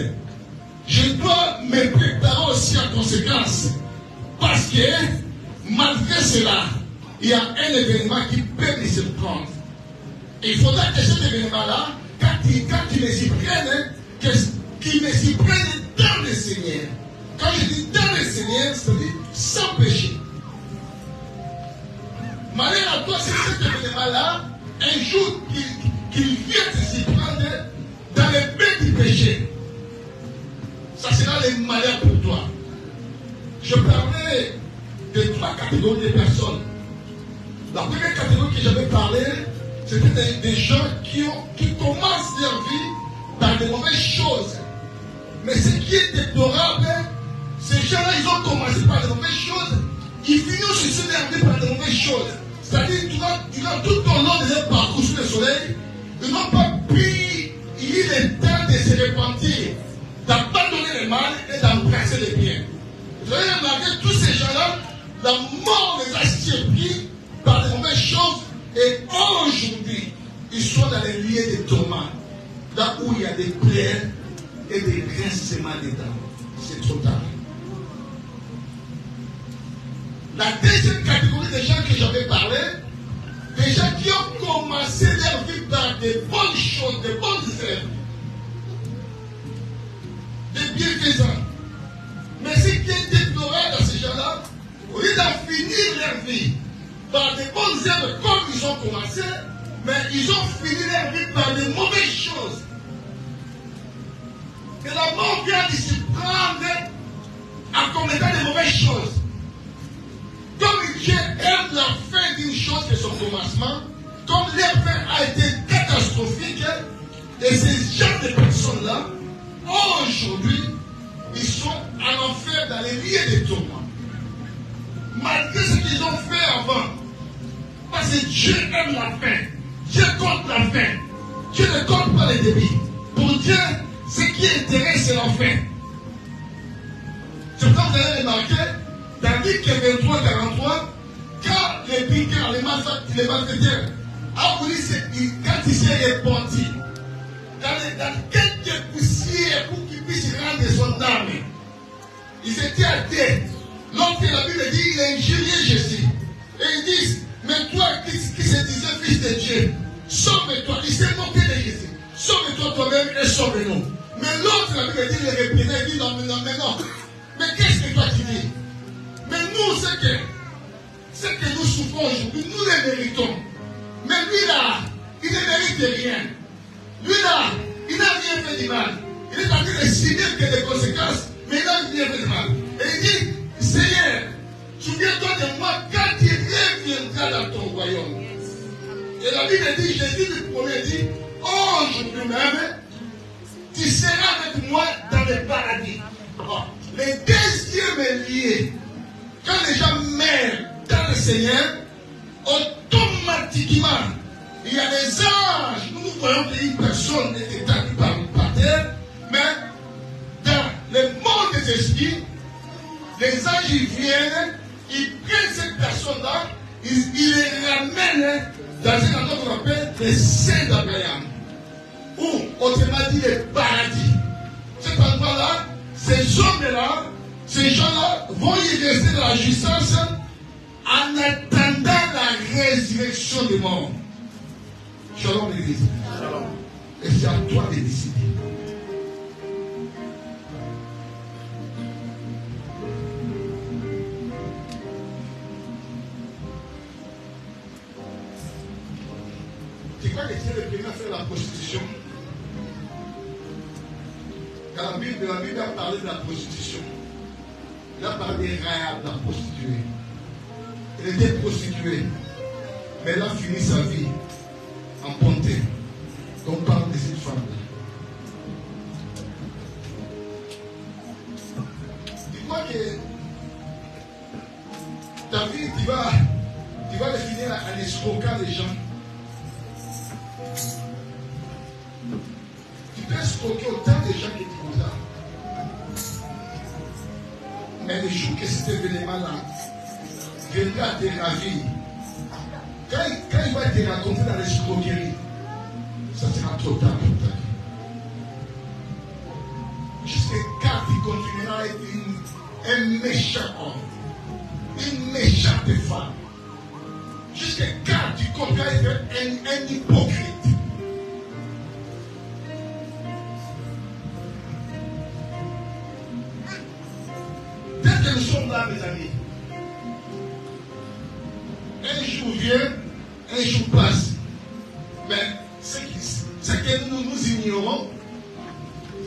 je dois me préparer aussi en conséquence. Parce que, malgré cela, il y a un événement qui peut me surprendre. Et il faudra que cet événement-là, quand il me s'y prenne, qu'il me s'y prenne dans le Seigneur. Quand je dis dans le Seigneur, c'est-à-dire sans péché. Malheur à toi, c'est cet événement-là, un jour qu'il vient te s'y prendre dans le bain du péché. Ça sera le malheur pour toi. Je parlais de 3 catégories de personnes. La première catégorie que j'avais parlé, c'était des gens qui commencent leur vie dans de mauvaises choses. Mais ce qui est déplorable, ces gens-là, ils ont commencé par de mauvaises choses, ils finissent aussi leur vie par de mauvaises choses. C'est-à-dire, durant tout au long de leur parcours sous le soleil, ils n'ont pas pu eu le temps de se repentir, d'abandonner le mal et d'embrasser le bien. Vous avez remarqué, tous ces gens-là, la mort les a surpris par de mauvaises choses et aujourd'hui, ils sont dans les lieux de tourment, là où il y a des plaies et des grincements dedans. C'est trop tard. La deuxième catégorie des gens que j'avais parlé, des gens qui ont commencé leur vie par des bonnes choses, des bonnes œuvres. de bienfaisant. Mais ce qui est déplorable dans ces gens-là, au lieu d'en finir leur vie par des bonnes œuvres comme ils ont commencé, mais ils ont fini leur vie par des mauvaises choses. Et la mort vient de se prendre en commettant des mauvaises choses. Comme Dieu aime la fin d'une chose que son commencement, comme leur fin a été catastrophique, et ces gens de personnes-là, aujourd'hui, ils sont en enfer dans les lieux de tourment. Malgré ce qu'ils ont fait avant. Parce que Dieu aime la fin. Dieu compte la fin. Dieu ne compte pas les débits. Pour Dieu, ce qui intéresse, c'est la fin. C'est pourquoi vous allez remarquer, dans Luc 23, 43, quand les piqueurs, les malfaiteurs, quand il s'est répandu, dans quelques poussières pour qu'il puisse rendre son âme, ils étaient à terre. L'autre, la Bible dit, il a injurié Jésus. Et ils disent, mais toi qui se disais fils de Dieu, sauve-toi. Il s'est moqué de Jésus. Sauve-toi toi-même et sauve-nous. Mais l'autre, la Bible dit, il réprimait, il dit, non, mais non. Mais qu'est-ce que toi tu dis? Mais nous, ce que nous souffrons aujourd'hui, nous les méritons. Mais lui là, il ne mérite rien. Lui là, il n'a rien fait du mal. Il est en train de subir que des conséquences, mais il n'a rien fait du mal. Et il dit, Seigneur, souviens-toi de moi quand il reviendra dans ton royaume. Et la Bible dit, Jésus le premier dit, aujourd'hui même, tu seras avec moi dans le paradis. Bon, les deuxièmes liés, quand les gens meurent dans le Seigneur, automatiquement, il y a des anges. Nous voyons qu'une personne est établie par terre, mais dans le monde des esprits, les anges ils viennent, ils prennent cette personne-là, ils les ramènent dans un endroit qu'on appelle les saints d'Abraham, ou autrement dit le paradis. Cet endroit-là, ces hommes-là, ces gens-là vont y rester dans la jouissance en attendant la résurrection des morts. Shalom l'église. Et c'est à toi de décider. Tu crois que Dieu est le premier à faire la prostitution? Quand la Bible a parlé de la prostitution, il a parlé des Rahab, la prostituée. Elle était prostituée, mais elle a fini sa vie en bonté. Donc on parle de cette femme-là. Tu crois que ta vie, tu vas le finir en escroquant les gens? Tu peux escroquer autant de gens que tu voudras. Mais le jour que cet événement-là viendra te ravir, quand il va te raconter dans l'escroquerie, ça sera trop tard pour ta vie. Jusqu'à quand tu continueras à être un méchant homme, une méchante femme. Jusqu'à quand tu continueras à être un hypocrite. Dès que nous sommes là, mes amis, un jour vient, un jour passe. Mais ce que nous ignorons,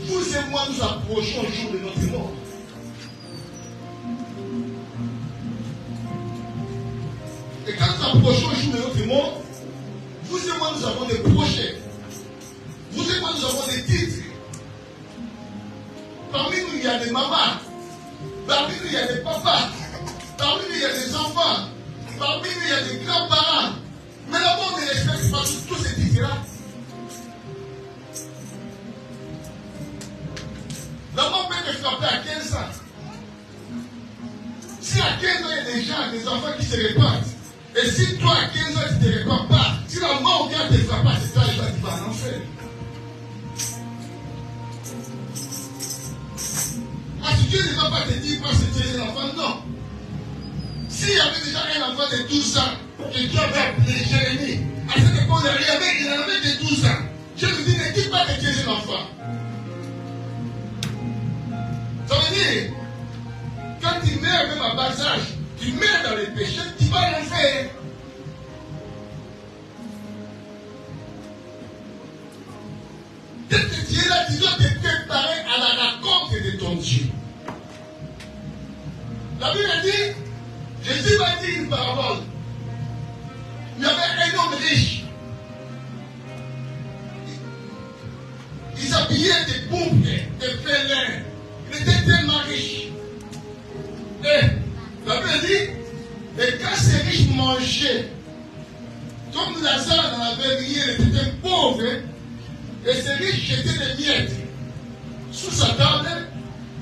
vous et moi nous approchons au jour de notre mort. Et quand nous approchons au jour de notre mort, vous et moi nous avons des projets. Vous et moi nous avons des titres. Parmi nous il y a des mamans. Parmi nous il y a des papas. Parmi nous il y a des enfants. Parmi nous, il y a des grands-parents. Mais le monde ne respecte pas tous ces titres-là. Le monde peut te frapper à 15 ans. Si à 15 ans, il y a des gens, des enfants qui se répandent, et si toi, à 15 ans, tu ne te répands pas, si la mort vient te frapper à cet âge-là, tu vas en enfer. Parce que Dieu ne va pas te dire parce que tu es un enfant, non. S'il y avait déjà un enfant de 12 ans que Dieu avait appelé Jérémie, à cette époque-là, il en avait de 12 ans. Je lui dis, ne dis pas que tu es un enfant. dire, quand tu meurs même à bas âge, tu meurs dans les péchés, tu vas l'enfer. Dès que tu es là, tu dois te préparer à la rencontre de ton Dieu. La Bible dit, Jésus va dire une parabole. Il y avait un homme riche. Il s'habillait de poupées, de pèlerins. Il était tellement riche. Et la Bible dit, et quand ces riches mangeaient, comme Lazare dans la verrière, il était un pauvre, et ces riches jetaient des miettes sous sa table,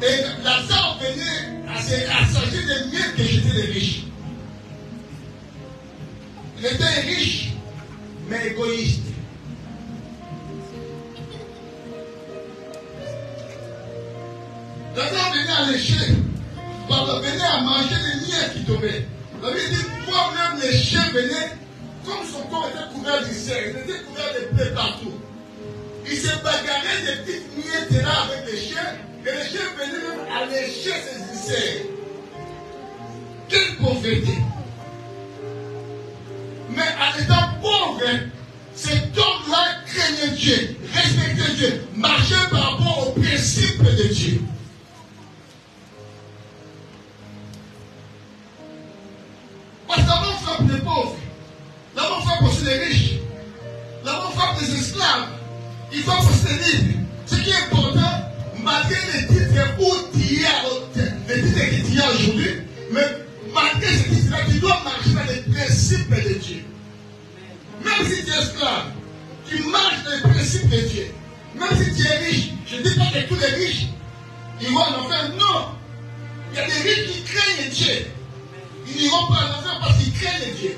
et Lazare venait à s'agir des miettes que jetaient les riches. Il était riche, mais égoïste. Lazare venait à lécher, venait à manger les miettes qui tombaient. La Bible dit, pourquoi même les chiens venaient, comme son corps était couvert de cerf, il était couvert de plaies partout. Il se bagarrait des petites miettes là avec les chiens, et les chiens venaient même à lécher ses cerfs. Quelle pauvreté! Mais en étant pauvre, cet homme-là craignait Dieu, respectait Dieu, marchait par rapport aux principes de Dieu. Parce que l'amour frappe les pauvres, l'amour frappe aussi les riches, l'amour frappe les esclaves, il frappe aussi les libres. Ce qui est important, malgré les titres où tu y as, les titres que tu y as aujourd'hui, mais malgré ces titres-là, tu dois marcher dans les principes de Dieu. Même si tu es esclave, tu marches dans les principes de Dieu. Même si tu es riche, je ne dis pas que tous les riches, ils vont en enfer. Non. Il y a des riches qui craignent Dieu. Ils n'iront pas en enfer parce qu'ils craignent Dieu.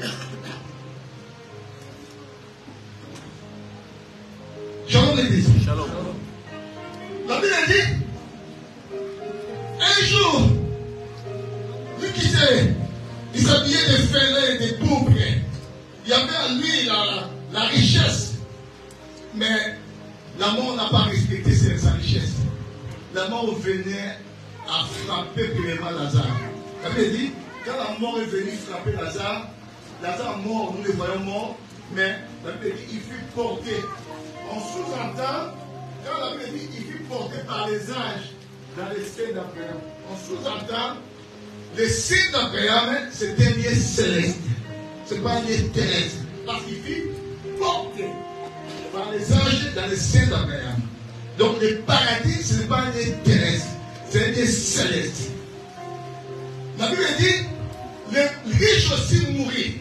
Shalom l'église. Shalom. La Bible dit, un jour, lui qui sait, il s'habillait de fêlés et de pourpres. Il y avait à lui la richesse. Mais la mort n'a pas respecté sa richesse. La mort venait à frapper premièrement Lazare. La Bible dit, quand la mort est venue frapper Lazare, Lazare mort, nous le voyons mort, mais la Bible dit, il fut porté. On sous-entend, quand la Bible dit, il fut porté par les anges dans les cieux d'Abraham. On sous-entend, les cieux d'Abraham, c'est un lieu céleste. Ce n'est pas un lieu terrestre. Parce qu'il fut porté par les anges dans les cieux d'Abraham. Donc le paradis, ce n'est pas un lieu terrestre. C'est un lieu céleste. La Bible dit, les riches aussi mourirent.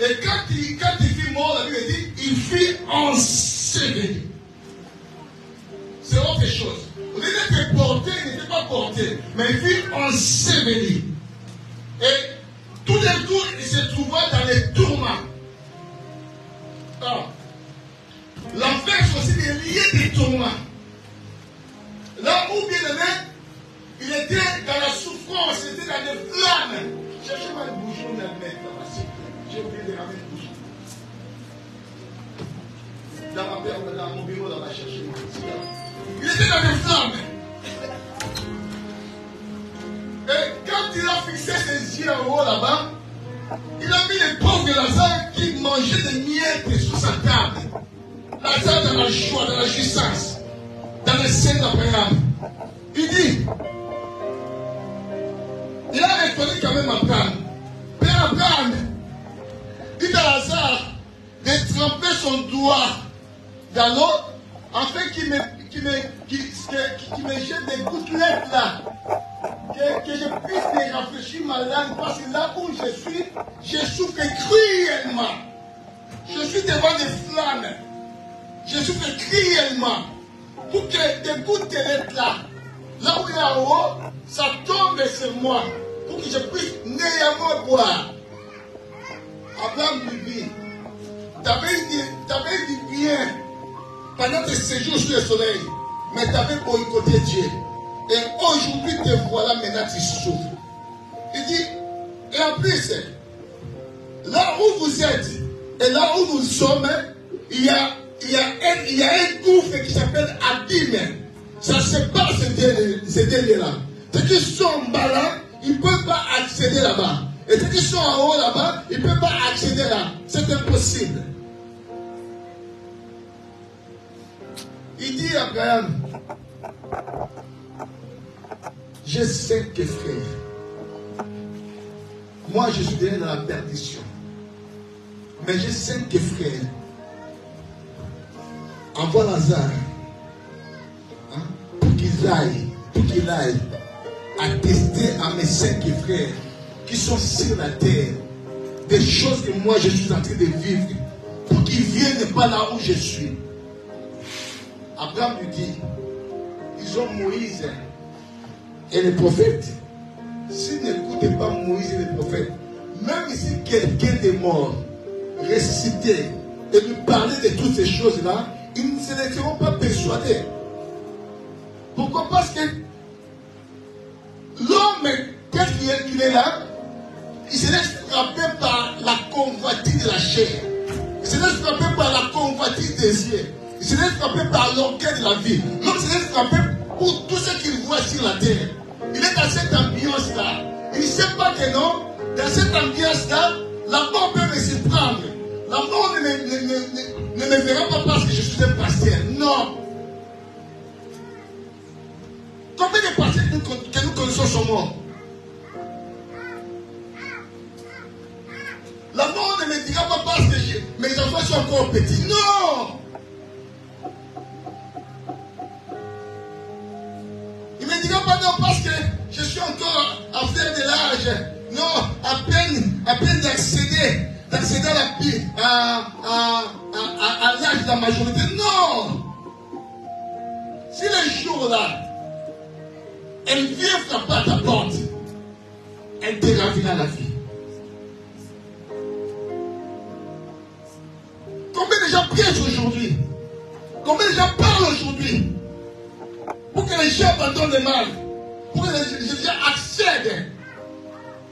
Et quand il fut mort, la Bible dit, il fut enseveli. C'est autre chose. On était porté, il n'était pas porté, mais il fut enseveli. Et tout d'un coup, il se trouva dans les tourments. Ah. L'enfer, c'est aussi des liens de tourments. Là où, bien aimé, il était dans la souffrance, il était dans les flammes. Cherchez-moi une bouchon d'almette là-bas, s'il vous plaît. J'ai oublié de ramener une bouchon. Dans mon bureau là-bas, cherchez-moi. Il était dans les flammes. Et quand il a fixé ses yeux en haut là-bas, il a mis les pauvres de Lazare qui mangeaient des miettes sous sa table. Lazare dans la joie, dans la jouissance, dans les scènes d'Abraham. Il dit, il a répondu quand même à Abraham. Père Abraham, dit à Lazare de tremper son doigt dans l'eau afin qu'il me jette des gouttelettes là. Que je puisse me rafraîchir ma langue parce que là où je suis, je souffre cruellement. Je suis devant des flammes. Je souffre cruellement. Pour que des gouttelettes là où il est en haut, ça tombe sur moi. Pour que je puisse néanmoins boire. Abraham lui dit, t'avais dit bien pendant tes séjours sur le soleil, mais t'avais boycotté Dieu. Et aujourd'hui, te voilà, maintenant tu souffres. Il dit, et en plus, là où vous êtes et là où nous sommes, il y a un gouffre qui s'appelle Abîme. Ça sépare ces deux lieux-là. Ceux qui sont en bas là, ils ne peuvent pas accéder là-bas. Et ceux qui sont en haut là-bas, ils ne peuvent pas accéder là. C'est impossible. Il dit à Abraham, j'ai 5 frères. Moi, je suis dans la perdition. Mais j'ai 5 frères. Envoie Lazare pour qu'il aille attester à mes 5 frères qui sont sur la terre des choses que moi je suis en train de vivre, pour qu'ils viennent pas là où je suis. Abraham lui dit, ils ont Moïse et les prophètes. S'ils n'écoutaient pas Moïse et les prophètes, même si quelqu'un est mort, ressuscité, et lui parler de toutes ces choses-là, ils ne se laisseront pas persuader. Pourquoi? Parce que l'homme, quand il est là, il se laisse frapper par la convoitise de la chair. Il se laisse frapper par la convoitise des yeux. Il se laisse frapper par l'orgueil de la vie. L'homme se laisse frapper pour tout ce qu'il voit sur la terre. Il est dans cette ambiance-là. Il ne sait pas que non, dans cette ambiance-là, la mort peut me surprendre. La mort ne me verra pas parce que je suis un pasteur. Non. Combien de pasteurs que nous connaissons sont morts? La mort ne me dira pas parce que mes enfants sont encore petits. Non. Il ne me dira pas non parce que je suis encore à faire de l'âge. Non, à peine d'accéder à l'âge de la majorité. Non. Si le jour-là, elle vient frapper à ta porte, elle te ravira la vie. Combien de gens piègent aujourd'hui? Combien de gens parlent aujourd'hui? Pour que les gens abandonnent le mal, pour que les gens accèdent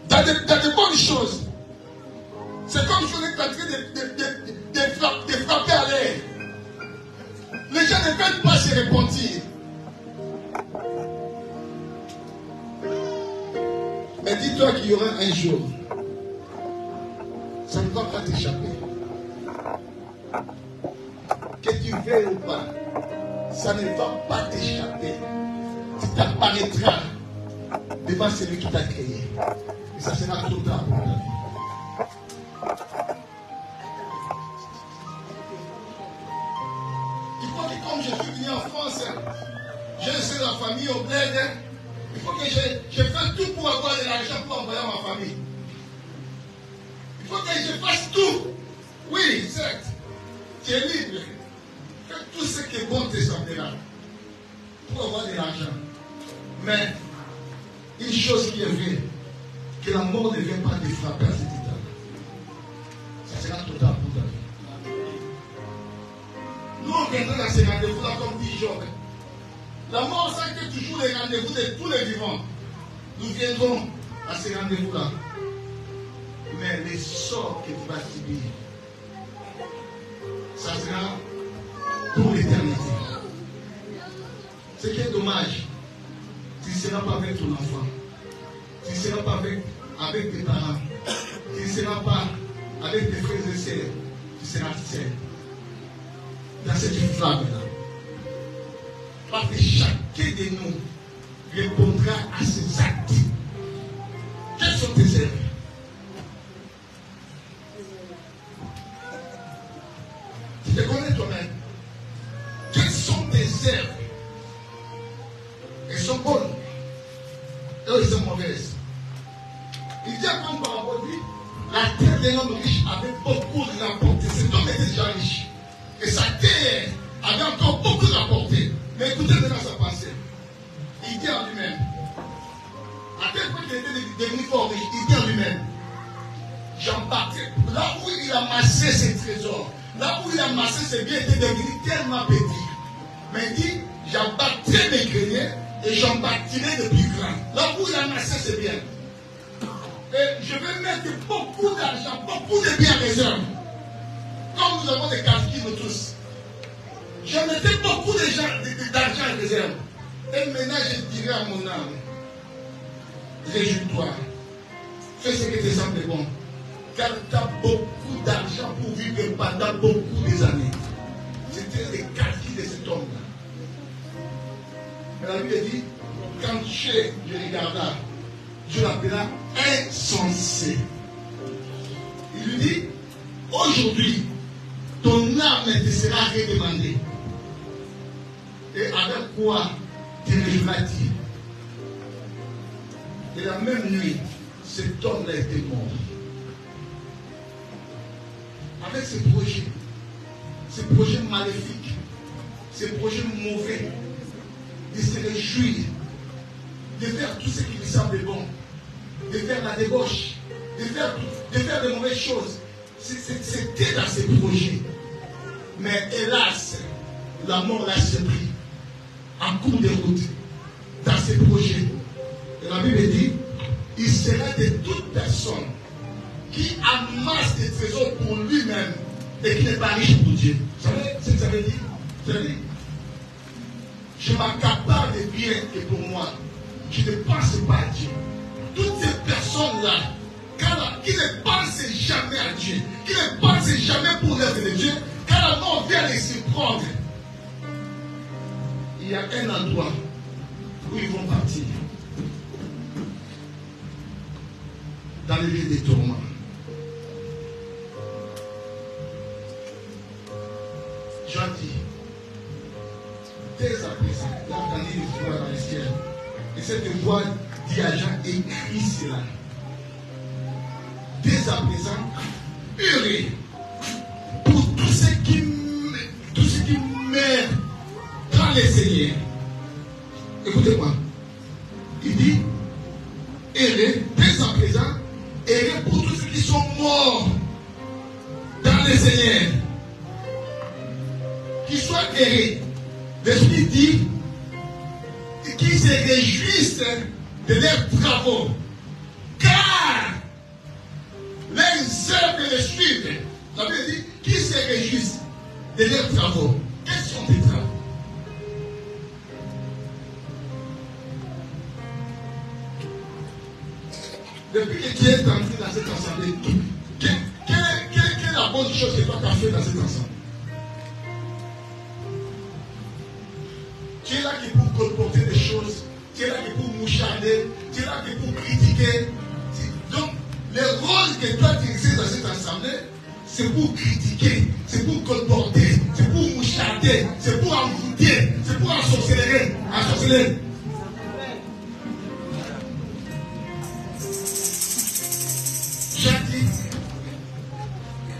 dans de bonnes choses. C'est comme si on est en train de frapper à l'air. Les gens ne veulent pas se repentir. Mais dis-toi qu'il y aura un jour, ça ne va pas t'échapper. Que tu veuilles ou pas, ça ne va pas t'échapper. Tu t'apparaîtras devant celui qui t'a créé. Et ça sera trop tard pour ta vie. Il faut que comme je suis venu en France, j'ai laissé la famille au bled. Il faut que je fasse tout pour avoir de l'argent pour envoyer à ma famille. Il faut que je fasse tout. Oui, certes. Tu es libre. Fais tout ce que bon te semblera pour avoir de l'argent. Mais une chose qui est vraie, que la mort ne vient pas te frapper à cet état. Ça sera total pour ta vie. Nous, on viendra dans ces rendez-vous-là comme dit Job. La mort, ça a été toujours les rendez-vous de tous les vivants. Nous viendrons à ces rendez-vous-là. Mais les sorts que tu vas subir, ça sera pour l'éternité. Ce qui est dommage, tu ne seras pas avec ton enfant. Tu ne seras pas avec tes parents. Tu ne seras pas avec tes frères et sœurs. Tu seras seul. Dans cette flamme-là. Parce que chacun de nous répondra à ses actes. Quelles sont tes œuvres? Tu te connais toi-même. Quelles sont tes œuvres? Elles sont bonnes. Elles sont mauvaises. Il dit à comme parabole, la terre d'un homme riche avait beaucoup rapporté. Cet homme était déjà riche. Et sa terre avait encore beaucoup rapporté. Mais écoutez maintenant sa pensée. Il dit en lui-même, à tel point qu'il était devenu fort riche, il dit en lui-même, j'embarquais, là où il amassait ses trésors, là où il amassait ses biens, était devenu tellement petit. Mais il dit, j'embarquerai mes greniers et j'en bâtirai de plus grands. Là où il amassait ses biens. Et je vais mettre beaucoup d'argent, beaucoup de biens réserves. Comme nous avons des calculs nous tous. Je mettais beaucoup d'argent en réserve. Et maintenant je dirais à mon âme, réjouis-toi. Fais ce que te semble bon. Car tu as beaucoup d'argent pour vivre pendant beaucoup des années. C'était les calculs de cet homme-là. Mais la Bible dit, quand Dieu regarda, Dieu l'appela insensé. Il lui dit, aujourd'hui, ton âme te sera redemandée. Et avec quoi te réjouiras-tu? Et la même nuit, cet homme-là était mort. Avec ce projet maléfique, ce projet mauvais, de se réjouir, de faire tout ce qui lui semble bon, de faire la débauche, de faire de mauvaises choses. C'était dans ses projets. Mais hélas, la mort l'a surpris en cours de route dans ses projets. Et la Bible dit, il sera de toute personne qui amasse des trésors pour lui-même et qui n'est pas riche pour Dieu. Vous savez ce que ça veut dire? Ça veut dire, je m'accapare des biens et pour moi, je ne pense pas à Dieu. Toutes ces personnes-là, qui ne pensent jamais à Dieu, qui ne pensent jamais pour l'œuvre de Dieu, quand la mort vient les surprendre, il y a un endroit où ils vont partir. Dans le lieu des tourments. Jean dit, dès à présent, il a entendu une voix dans le ciel. Et cette voix dit à Jean, écrit cela. Dès à présent, hurlez pour tous ceux qui meurent dans les Seigneurs. Écoutez-moi. Il dit, hurlez dès à présent, hurlez pour tous ceux qui sont morts dans les Seigneurs. Qu'ils soient errés. L'Esprit dit qu'ils se réjouissent de leurs travaux. Car les œuvres les suivent. Ça veut dire qu'ils se réjouissent de leurs travaux. Quels sont tes travaux? Depuis que tu es entré dans cette assemblée, quelle est la bonne chose que toi tu as fait dans cette assemblée? Tu es là qui pour colporter des choses, tu es là qui pour moucharder, tu es là qui pour critiquer. Donc, le rôle que toi tu exerces dans cette assemblée, c'est pour critiquer, c'est pour colporter, c'est pour moucharder, c'est pour envoûter, c'est pour ensorceler. J'ai dit,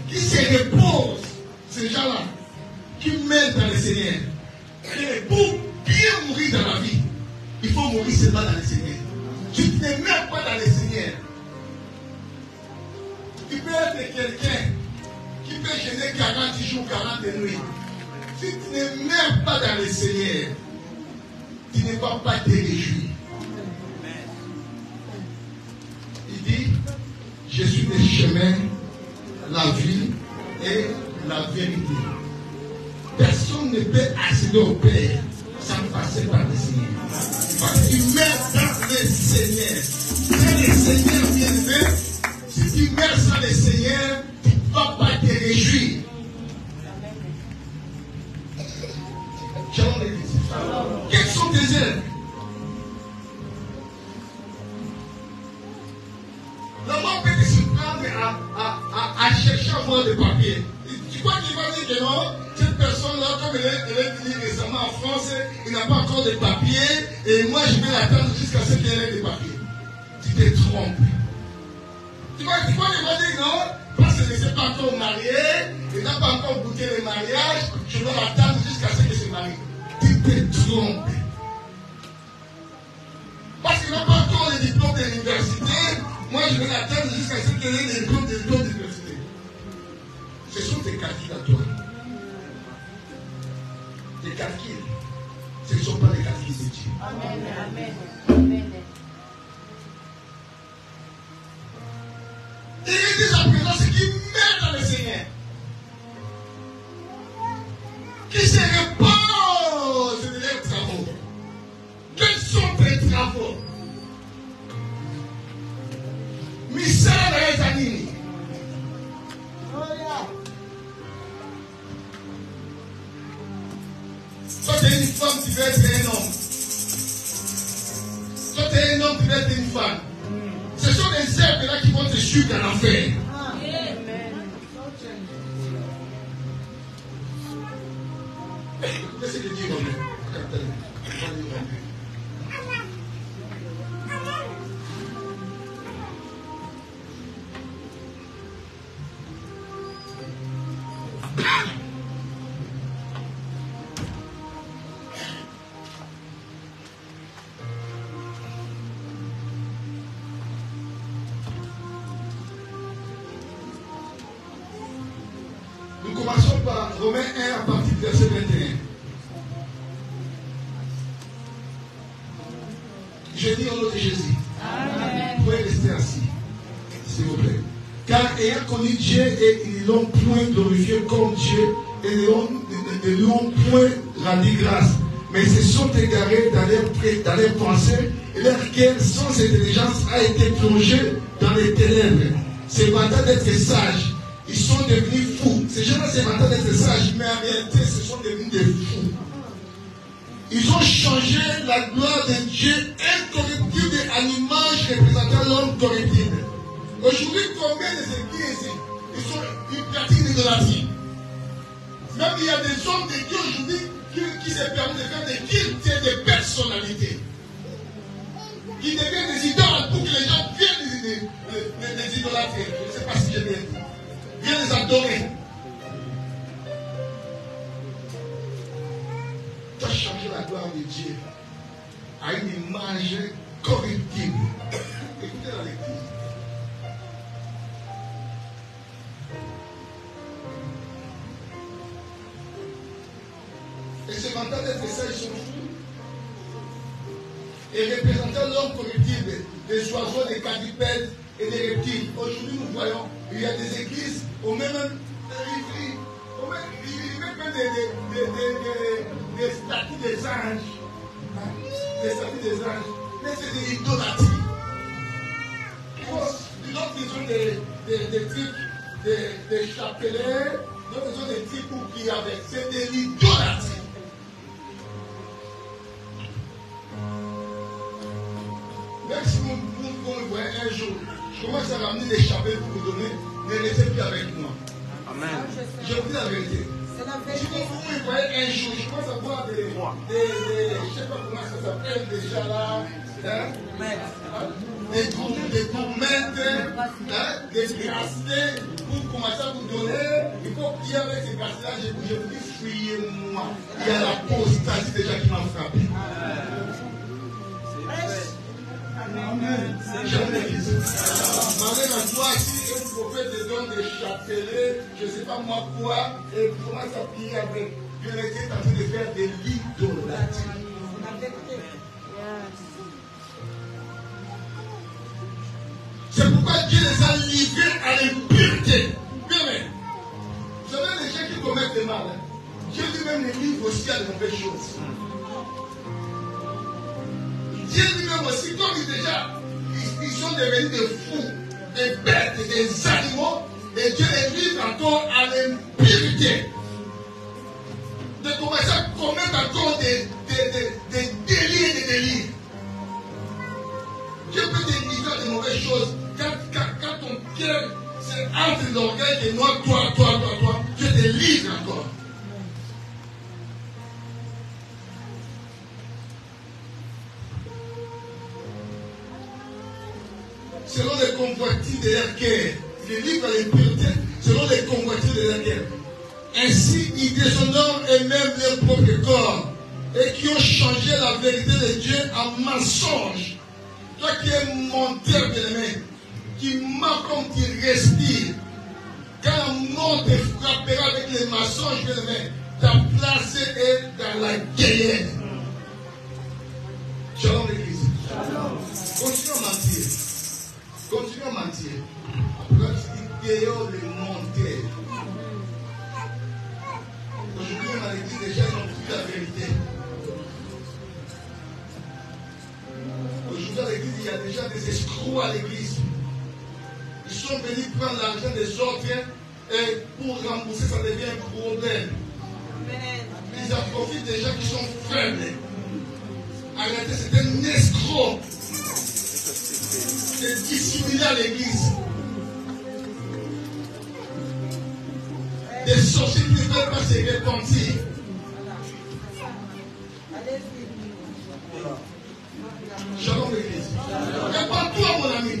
qui se repose, ces gens-là, qui mènent dans le Seigneur, et pour bien mourir dans la vie, il faut mourir seulement dans le Seigneur. Tu ne meurs pas dans le Seigneur. Tu peux être quelqu'un qui peut gêner 40 jours, 40 nuits. Si tu ne meurs pas dans le Seigneur, tu ne vas pas te réjouir. Il dit, je suis le chemin, la vie et la vérité. Personne ne peut accéder au Père sans passer par le Seigneur. Parce qu'il meurt dans le Seigneur. Quand le Seigneur vient de, si tu meurs sans le Seigneur, tu ne vas pas te réjouir. Shalom l'église. Quelles sont tes œuvres? L'homme peut te surprendre à chercher un mot de papier. Tu crois qu'il va dire que non? Cette personne-là, comme elle est venue récemment en France, il n'a pas encore de papier, et moi je vais l'attendre jusqu'à ce qu'elle ait des papiers. Tu te trompes. Tu vois, il va dire non, parce qu'il ne s'est pas encore marié, il n'a pas encore goûté le mariage, je vais l'attendre jusqu'à ce qu'il se marie. Tu te trompes. Parce qu'il n'a pas encore le diplôme de l'université, moi je vais l'attendre jusqu'à ce qu'il ait le diplôme de l'université. Ce sont tes calculs à toi. Les calculs, ce ne sont pas les calculs de Dieu. Amen. Amen. Amen. Il est déjà présent ceux qui meurent dans le Seigneur, qui se reposent de leurs travaux. Quels sont tes travaux? tu vas être un homme. Toi, tu es un homme, tu vas être une femme. Ce sont les herbes là qui vont te suivre en enfer. Écoutez ce que dit Romain. Nous commençons par Romains 1 à partir du verset 21. Je dis au nom de Jésus. Amen. Vous pouvez rester assis, s'il vous plaît. Car ayant connu Dieu et ils l'ont point glorifié comme Dieu et ne lui ont point rendu grâce, mais se sont égarés dans leurs pensées et leur cœur sans intelligence a été plongé dans les ténèbres. Se vantant d'être sages, ils sont devenus fous. Ces gens-là se vantant d'être sages, mais en réalité, ce sont devenus des fous. Ils ont changé la gloire de Dieu incorruptible en image représentant l'homme corruptible. Aujourd'hui, combien des églises ils pratiquent l'idolâtrie? Même il y a des hommes de Dieu aujourd'hui qui se permettent de faire des cultes et des personnalités. Qui deviennent des idoles pour que les gens viennent les idolâtrer. Je ne sais pas si j'ai bien dit. Viens les adorer. Tu as changé la gloire de Dieu à une image corruptible. Écoutez la lecture. Et se vantant d'être ça, ils sont fous. Et représentant l'homme corruptible, des oiseaux, des quadrupèdes et des reptiles. Aujourd'hui, nous voyons, il y a des églises au même des statues des anges. Des statues des anges. Mais c'est de l'idolâtrie. D'autres, ils ont des trucs, des chapelets, d'autres, ils ont des trucs pour prier avec. C'est de l'idolâtrie. Même si vous me voyez un jour, je commence à ramener des chapelles pour vous donner, ne restez plus avec moi. Amen. Je vous dis la vérité. Si vous me voyez un jour, je commence à voir des je ne sais pas comment ça s'appelle déjà là, des gourmettes, des bracelets, pour commencer à vous donner. Il faut prier avec ces bracelets-là, je vous dis, fuyez-moi. Il y a l'apostasie déjà qui m'a frappé. Amen. Malgré la joie, si un prophète te donne des chapelets, je ne sais pas moi quoi, et commence à prier avec. Dieu était en train de faire de l'idolâtrie. C'est pourquoi Dieu les a livrés à l'impureté. Bien, mais vous savez, les gens qui commettent des mal, Dieu lui-même les livre aussi à de mauvaises choses. Dieu lui-même aussi, comme ils sont devenus des fous, des bêtes, des animaux, et Dieu les livre encore à l'impureté. De commencer à commettre encore des délits et des délits. Dieu peut te livrer à de mauvaises choses quand ton cœur c'est entre l'orgueil et moi, toi, Dieu te livre encore. Selon les convoitises de leur cœur. Il est libre à l'impureté selon les convoitises de leur cœur. Ainsi, ils déshonorent eux-mêmes leur propre corps et qui ont changé la vérité de Dieu en mensonge. Toi qui es menteur de l'aimer, qui ment comme tu respires, quand la mort te frappera avec les mensonges de l'aimer, ta place est dans la guerre. Shalom l'église. Continue à mentir. Continue à mentir. Après, tu dis dehors les menteurs. Aujourd'hui, on a dit déjà, ils n'ont plus la vérité. Aujourd'hui, à l'église, il y a déjà des escrocs à l'église. Ils sont venus prendre l'argent des autres et pour rembourser, ça devient un problème. Amen. Ils en profitent des gens qui sont faibles. En réalité, c'est un escroc. C'est dissimuler à l'église. Des sorciers qui ne veulent pas se repentir. Shalom l'église. Et pas toi, mon ami.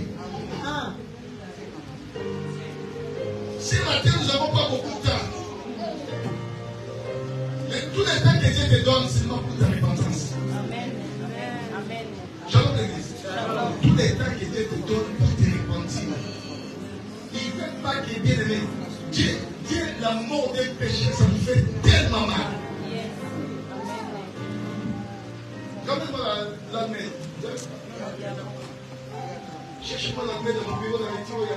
Ce matin, nous n'avons pas beaucoup de temps. Mais tout le temps que Dieu te donne, c'est non pour ta repentance. Amen. Shalom l'église. Tout le temps que Dieu te donne pour te repentir. Il ne veut pas que bien aimé. Dieu, la mort des péchés, ça nous fait tellement mal. Quand la main. Cherchez-moi la main dans mon bureau, dans les tiroirs,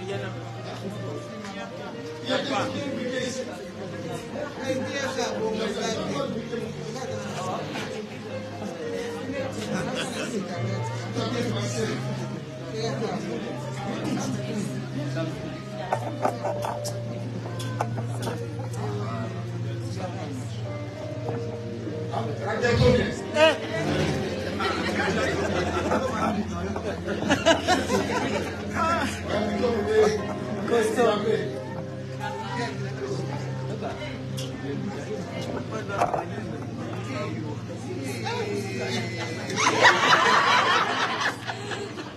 il y a la main. Il y a quelqu'un qui est briqué ici.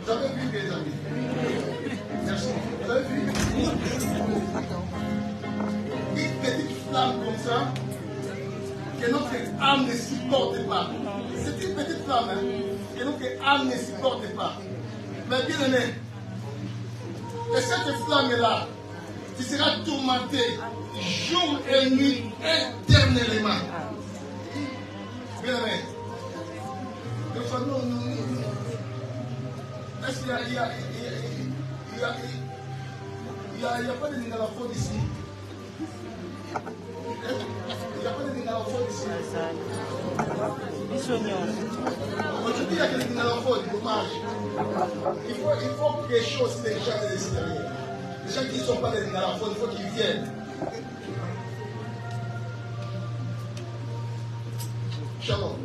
Vous avez vu, mes amis? Merci. Vous avez vu? Une petite flamme comme ça, que notre âme ne supporte pas. C'est une petite flamme, hein, que notre âme ne supporte pas. Mais bien aimé, et cette flamme-là, tu seras tourmenté jour et nuit éternellement. Bien aimé. Est-ce qu'il n'y a pas de ningalaphone ici? Il n'y a pas de ningalaphone ici. Aujourd'hui, il y a des ningalaphone, dommage. Il faut quelque chose des gens de l'extérieur. Les gens qui ne sont pas des ningalaphone, il faut qu'ils viennent. Shalom.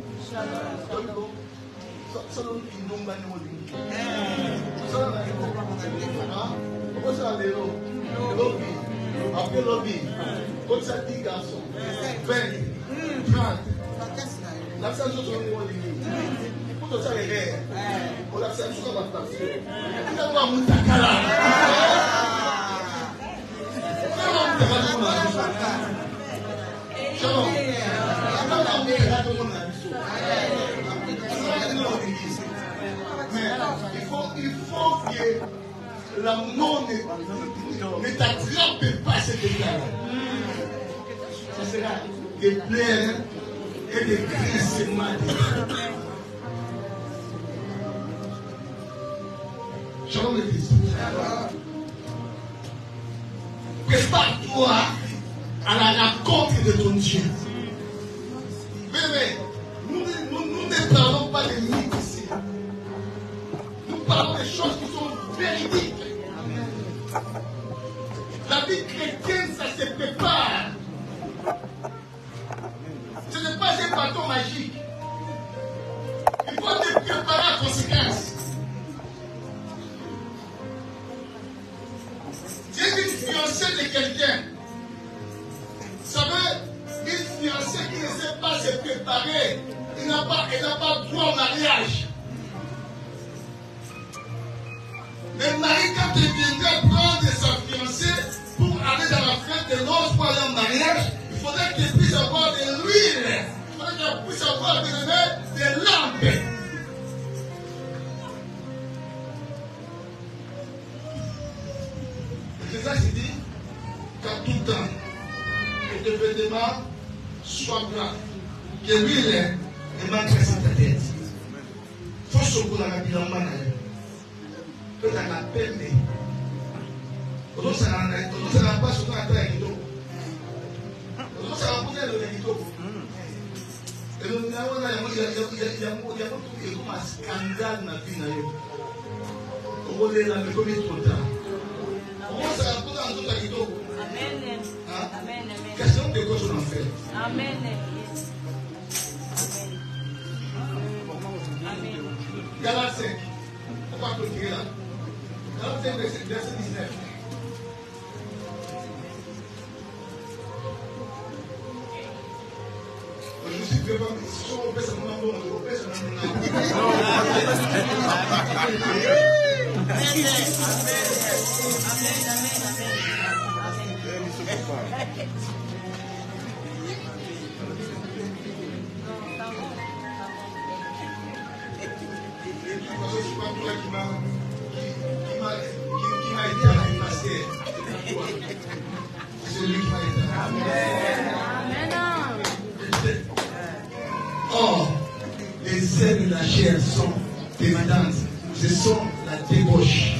Salon Indonga ni Molingi. Salon lobby. Après lobby. Comme ça, 10 garçons. 20, 30. La salle de Molingi. Pour ça, les rêves. On a fait un choix de la place. On a voir Moutakala. Shalom. Mais il faut que la mort ne t'attrape pas cette état-là. Ça sera des pleurs et des grincements. Shalom l'église. Prépare-toi à la rencontre de ton Dieu. Mais nous ne parlons pas des mythes ici. Nous parlons des choses qui sont véridiques. La vie chrétienne, ça se prépare. Ce n'est pas un bâton magique. Il faut te préparer en conséquence. Si tu es une fiancée de quelqu'un, ça veut une fiancée qui ne sait pas se préparer, elle n'a pas droit au mariage. Mais Marie, quand elle viendrait prendre sa fiancée pour aller dans la fête de noces pour aller en mariage, il faudrait qu'elle puisse avoir de l'huile. Il faudrait qu'elle puisse avoir des lampes. C'est ça que je dis, qu'à tout temps, que tes vêtements soient blancs, que l'huile ne manque pas sur ta tête. Il faut se couler à la bilan. Peut-être à la peine. Ça n'a pas ce qu'on attend à l'Église. Ça va poser le l'Église. Et nous il y a comme un scandale dans la vie. On va les laver comme trop tard. Ça va poser un truc à l'Église. Hein? Question de quoi on en fait? Amen. Galates 5. On va clôturer là. Galates 5, verset 19. Je suis vraiment, si on fait ça, on fait ça. Je ne suis pas toi qui m'a aidé à la passer. C'est lui qui m'a aidé. Amen. Or, les ailes de la chair sont déviantes. Ce sont la débauche,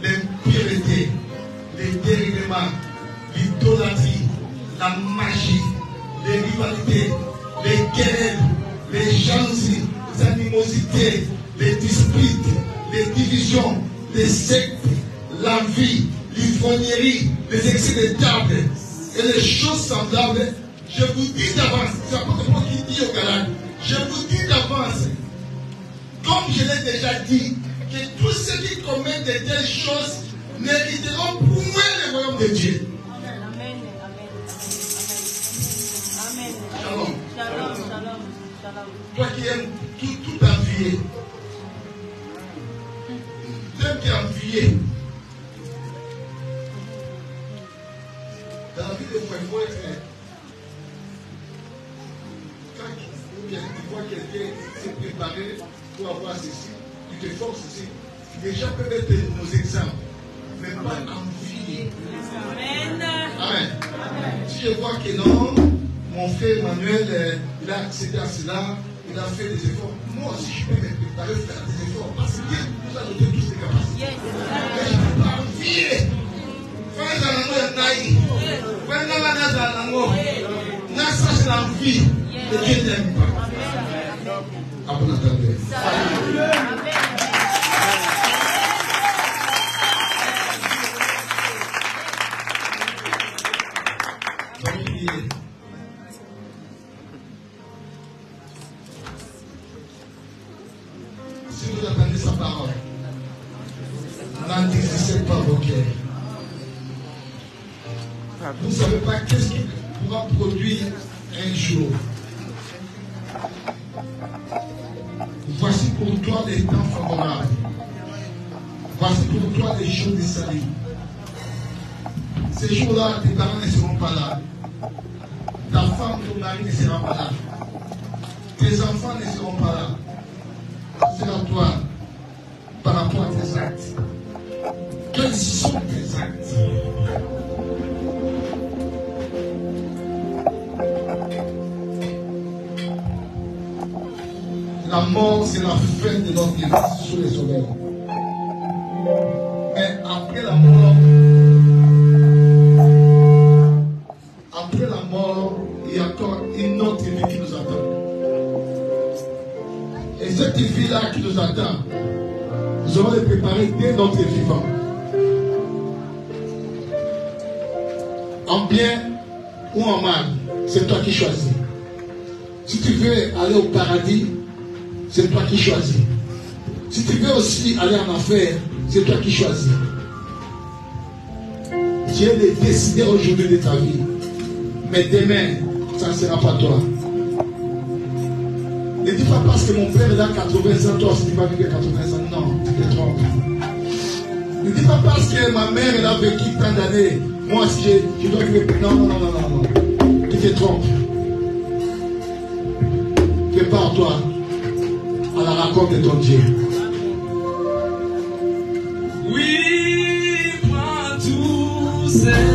l'impureté, les dérèglements, l'idolâtrie, la magie, les rivalités, les querelles, les jalousies, les animosités, les disputes, les divisions, les sectes, l'envie, l'ivrognerie, les excès de table et les choses semblables. Je vous dis d'avance, c'est l'apôtre Paul qui dit aux Galates, je vous dis d'avance, comme je l'ai déjà dit, que tous ceux qui commettent de telles choses n'hériteront point le royaume de Dieu. Amen. Shalom. Shalom. Toi qui aimes tout envier, tu aimes qui envier. Dans la vie de foi, il faut être. Quand tu vois quelqu'un s'est préparé pour avoir ceci, tu te forces ici. Les gens peuvent être nos exemples, mais pas envier. Amen. Si je vois que non, mon frère Emmanuel, il a accédé à cela, il a fait des efforts. Moi aussi, je peux me préparer à faire des efforts parce que Dieu nous a donné tous les capacités. Mais je ne peux pas envier. Ça, c'est l'envie. Et Dieu n'aime pas. À bon entendeur. Si vous attendez sa parole, n'entristez pas vos cœurs. Vous ne savez pas qu'est-ce qui pourra produire un jour. Voici pour toi les temps favorables. Voici pour toi les jours de salut. Ces jours-là, tes parents ne seront pas là. Ta femme, ton mari ne sera pas là. Tes enfants ne seront pas là. C'est à toi, par rapport à tes actes. Quels sont tes actes? La mort, c'est la fin de notre vie sous les soleils. Mais après la mort, il y a encore une autre vie qui nous attend. Et cette vie-là qui nous attend, nous allons les préparer dès notre vivant. En bien ou en mal, c'est toi qui choisis. Si tu veux aller au paradis, c'est toi qui choisis. Si tu veux aussi aller en enfer, c'est toi qui choisis. Dieu est décidé aujourd'hui de ta vie. Mais demain, ça ne sera pas toi. Ne dis pas parce que mon père est à 80 ans, toi aussi tu vas vivre 80 ans. Non, tu te trompes. Ne dis pas parce que ma mère elle a vécu tant d'années, moi aussi je dois vivre. Non. Tu te trompes. Prépare-toi à la rencontre de ton Dieu. Oui, prends tout c'est.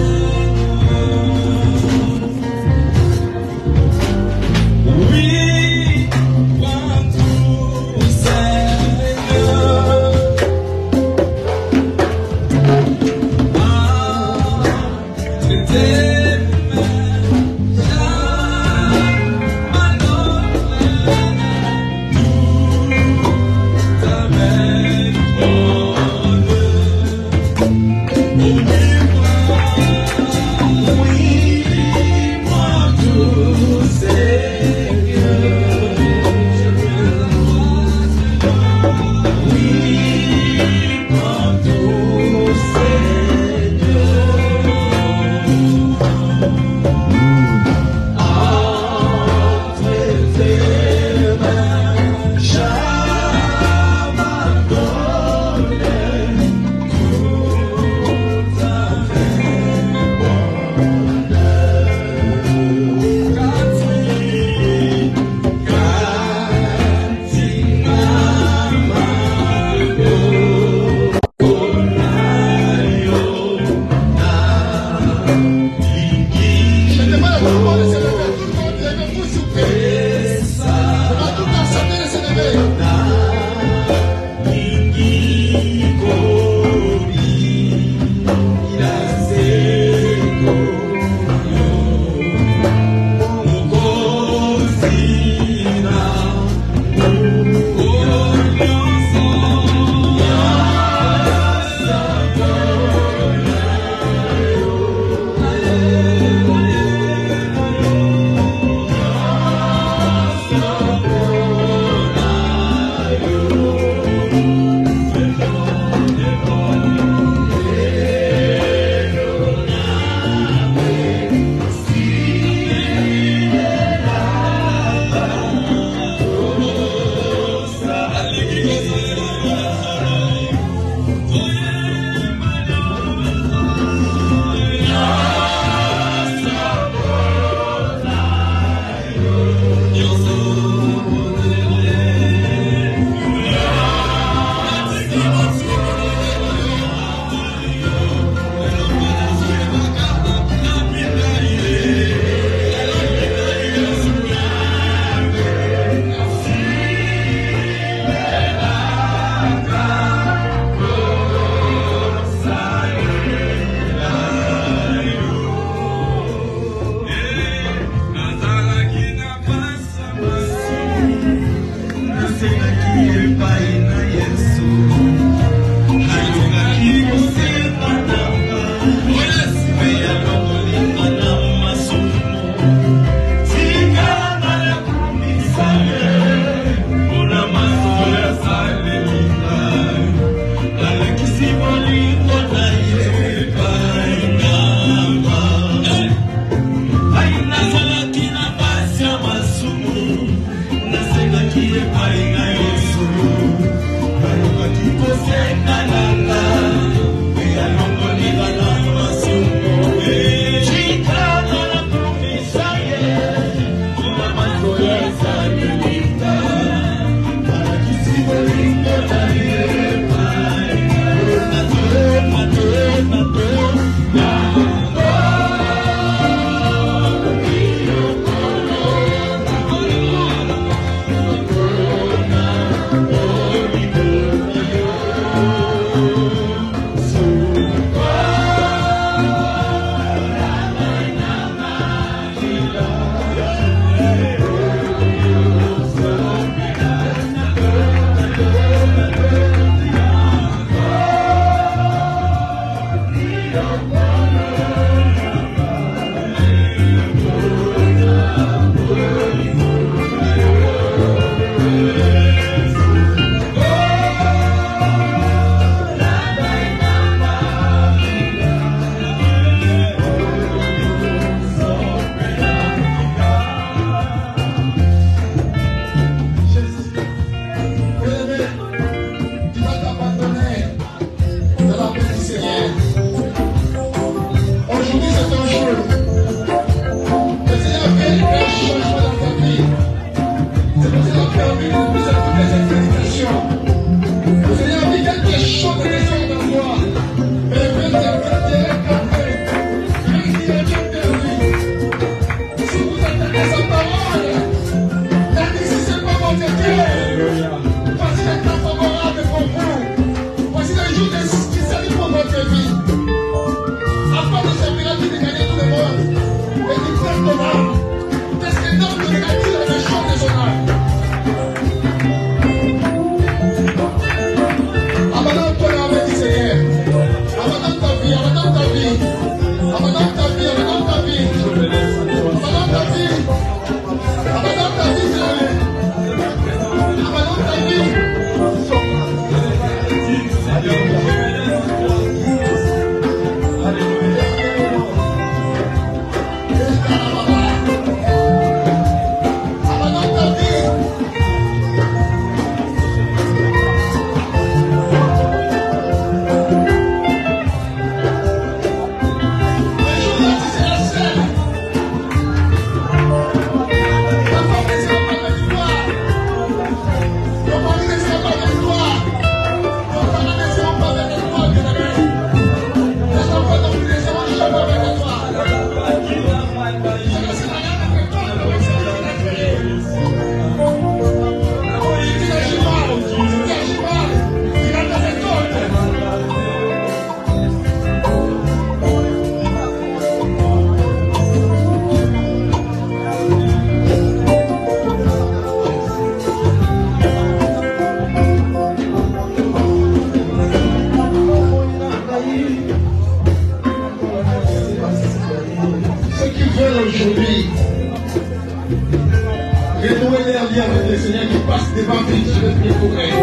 d'évangile, je vais prier pour elle.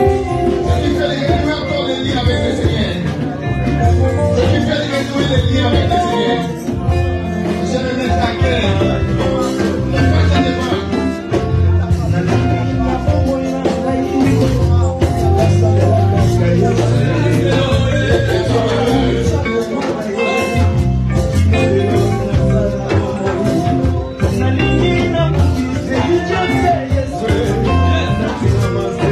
Ce qui fait renouer encore les liens avec le Seigneur. Ce qui fait renouer les liens avec le Seigneur. Je le mets à cœur. Ne pas devant. Yes.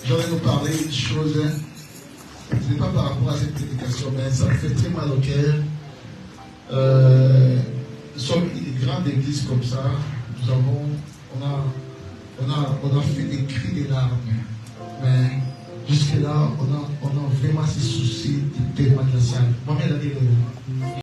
J'aurais nous parler une chose, ce n'est pas par rapport à cette prédication, mais ça me fait très mal au cœur. Nous sommes une grande église comme ça, on a fait des cris, des larmes, mais jusque-là, on a vraiment ces soucis du paiement de la salle.